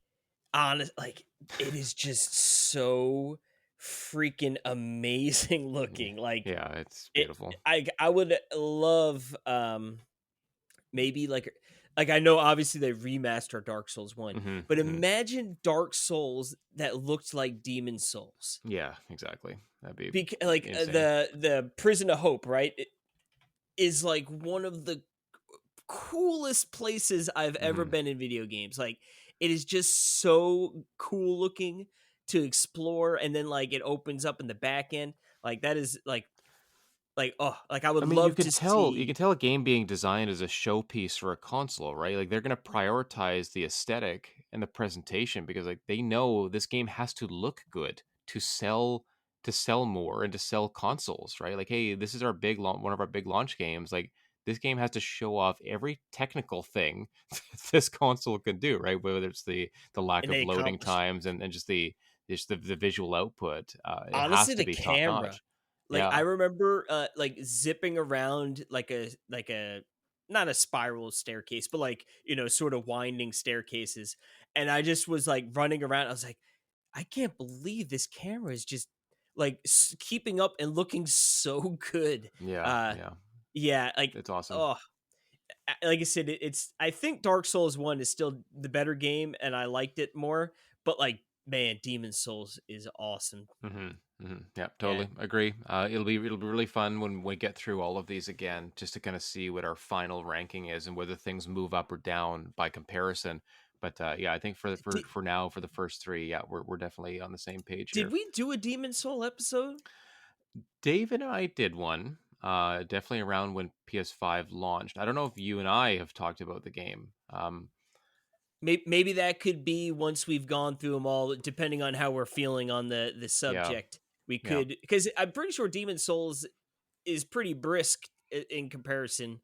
honest like it is just so freaking amazing yeah, looking. Like yeah. It's it beautiful. I would love maybe like I know obviously they remastered Dark Souls 1, Hmm, but hmm. imagine Dark Souls that looked like Demon Souls. Yeah, exactly. That'd be Like insane. the Prison of Hope, right? It is like one of the coolest places I've ever Hmm. been in video games. Like it is just so cool looking to explore, and then like it opens up in the back end. Like that is like oh, like I would I mean, love to you see. can tell a game being designed as a showpiece for a console, right? Like they're going to prioritize the aesthetic and the presentation because like they know this game has to look good to sell more and to sell consoles, right? Like, hey, this is our one of our big launch games. Like this game has to show off every technical thing this console can do, right? Whether it's the lack And of they loading accomplish times and just the visual output. It has honestly to the be top camera. notch. Like I Yeah. remember like zipping around like a not a spiral staircase, but like sort of winding staircases, and I just was like running around. I was like, I can't believe this camera is just like keeping up and looking so good. Yeah. Uh Yeah. yeah, like It's awesome. oh, like I said, it's I think Dark Souls 1 is still the better game and I liked it more, but like man, Demon Souls is awesome. Mhm, mhm. Yeah, Yeah. totally agree. It'll be really fun when we get through all of these again, just to kind of see what our final ranking is and whether things move up or down by comparison. But yeah, I think Did for now for the first three, yeah, we're definitely on the same page did here. we do a Demon Soul episode? Dave and I did one, definitely around when PS5 launched. I don't know if you and I have talked about the game. Maybe that could be once we've gone through them all, depending on how we're feeling on the Yeah, subject. We yeah. could, because I'm pretty sure Demon Souls is pretty brisk in comparison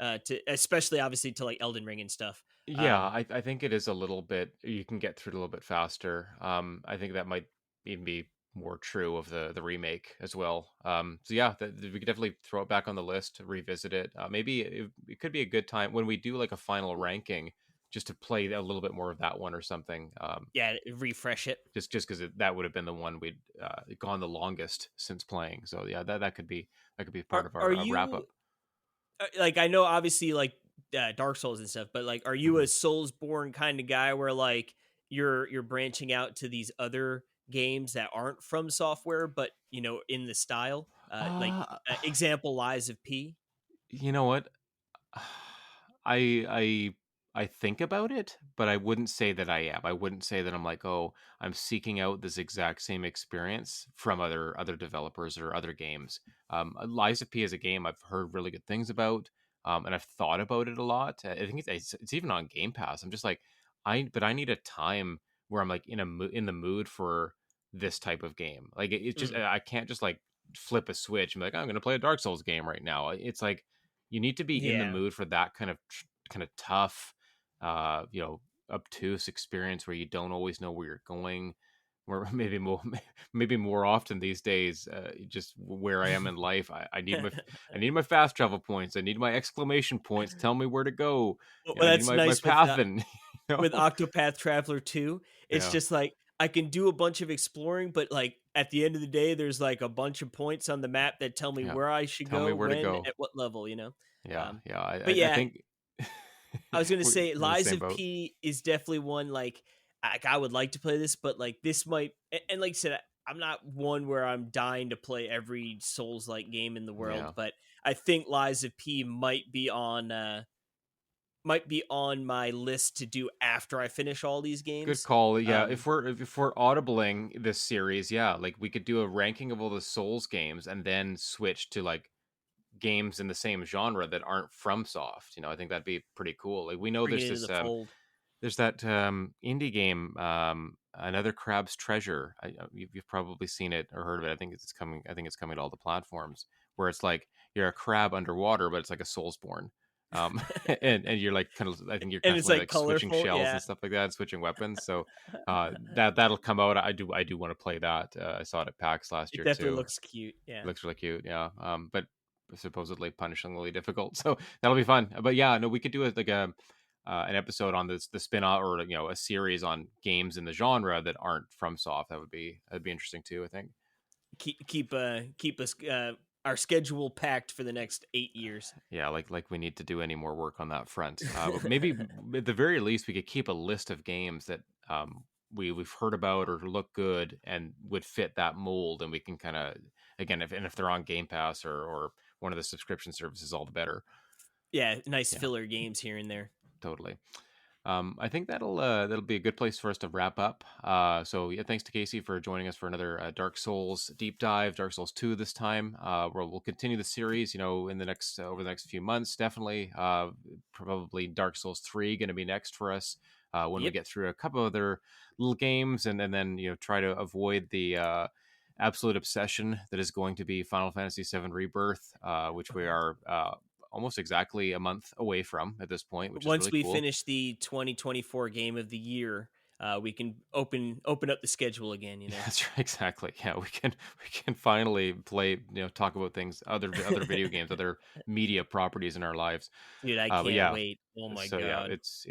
to, especially obviously to like Elden Ring and stuff. Yeah, Um, I think it is a little bit you can get through it a little bit faster. I think that might even be more true of the remake as well. So yeah, we could definitely throw it back on the list, revisit it. Maybe it could be a good time when we do like a final ranking, just to play a little bit more of that one or something. yeah, refresh it. Just because that would have been the one we'd gone the longest since playing. So yeah, that could be part of Are our wrap you up. like I know obviously like Dark Souls and stuff, but like are you a Mm-hmm. Soulsborne kind of guy where like you're branching out to these other games that aren't from software, but in the style, like Uh, example, Lies of P. you know what? I I I think about it, but I wouldn't say that I am. I wouldn't say that I'm like, "Oh, I'm seeking out this exact same experience from other developers or other games." Lies of P is a game I've heard really good things about, and I've thought about it a lot. I think it's even on Game Pass. I'm just like, I need a time where I'm like in the mood for this type of game. Like it's just Mhm. I can't just like flip a switch and be like, I'm going to play a Dark Souls game right now. It's like you need to be in the Yeah, mood for that kind of tough, you know, obtuse experience where you don't always know where you're going. Where maybe more often these days, just where I am in life, I need my fast travel points. I need my exclamation points. Tell me where to go. well, You know, I need that's my nice path and you with know, Octopath Traveler 2. It's yeah, just like I can do a bunch of exploring, but like at the end of the day, there's like a bunch of points on the map that tell me yeah. where I should Tell me go, where to when, go. at what level. Yeah, Um, yeah. but I yeah, think I was gonna we're say in the Lies same of boat. P is definitely one like I would like to play this, but like this might and like I said, I'm not one where I'm dying to play every Souls like game in the world, Yeah. but I think Lies of P might be on my list to do after I finish all these Good games. call. Yeah, Um, if we're audibling this series, yeah, like we could do a ranking of all the Souls games and then switch to like games in the same genre that aren't FromSoft. You know, I think that'd be pretty cool. Like we know bring it into the fold. there's that indie game, Another Crab's Treasure. You've probably seen it or heard of it. I think it's coming. I think it's coming to all the platforms. Where it's like you're a crab underwater, but it's like a Soulsborne. Um, and you're like kind of. I think you're And it's constantly like like switching colorful, shells yeah. and stuff like that, switching weapons. So that'll come out. I do want to play that. I saw it at PAX last It year definitely too. looks cute, yeah. Looks really cute, yeah. But supposedly punishingly difficult. So that'll be fun. But yeah, no, we could do like a an episode on the spin-off or a series on games in the genre that aren't from soft. That'd be interesting too, I think. Keep us our schedule packed for the next 8 years. Yeah, like we need to do any more work on that front. But maybe at the very least we could keep a list of games that we've heard about or look good and would fit that mold, and we can kind of again if they're on Game Pass or one of the subscription services, all the better. Yeah, nice Yeah, filler games here and there. totally. I think that'll be a good place for us to wrap up. So yeah, thanks to Casey for joining us for another Dark Souls deep dive, Dark Souls 2 this time. Where we'll continue the series, in the next over the next few months, definitely. Probably Dark Souls 3 going to be next for us when we Yep. get through a couple other little games, and then try to avoid the absolute obsession that is going to be Final Fantasy VII Rebirth, which we are almost exactly a month away from at this point, which is Once really we cool. finish the 2024 game of the year, we can open up the schedule again. That's right, exactly. Yeah, we can finally play, talk about things, other video games, other media properties in our lives. Dude, I But can't yeah, wait. Oh my so yeah, god. it's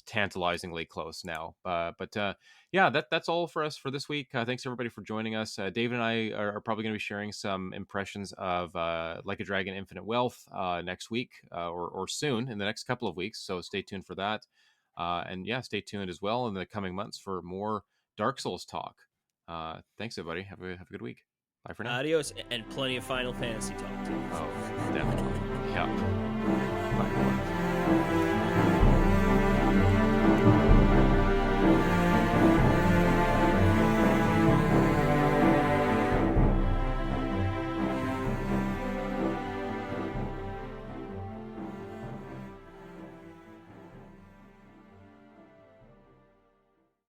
tantalizingly close now. But yeah, that's all for us for this week. Thanks everybody for joining us. David and I are probably going to be sharing some impressions of Like a Dragon: Infinite Wealth next week or soon in the next couple of weeks. So stay tuned for that. And yeah, stay tuned as well in the coming months for more Dark Souls talk. Thanks everybody. Have a good week. Bye for now. Adios and plenty of Final Fantasy talk too. Oh, definitely. Yeah. Bye everyone.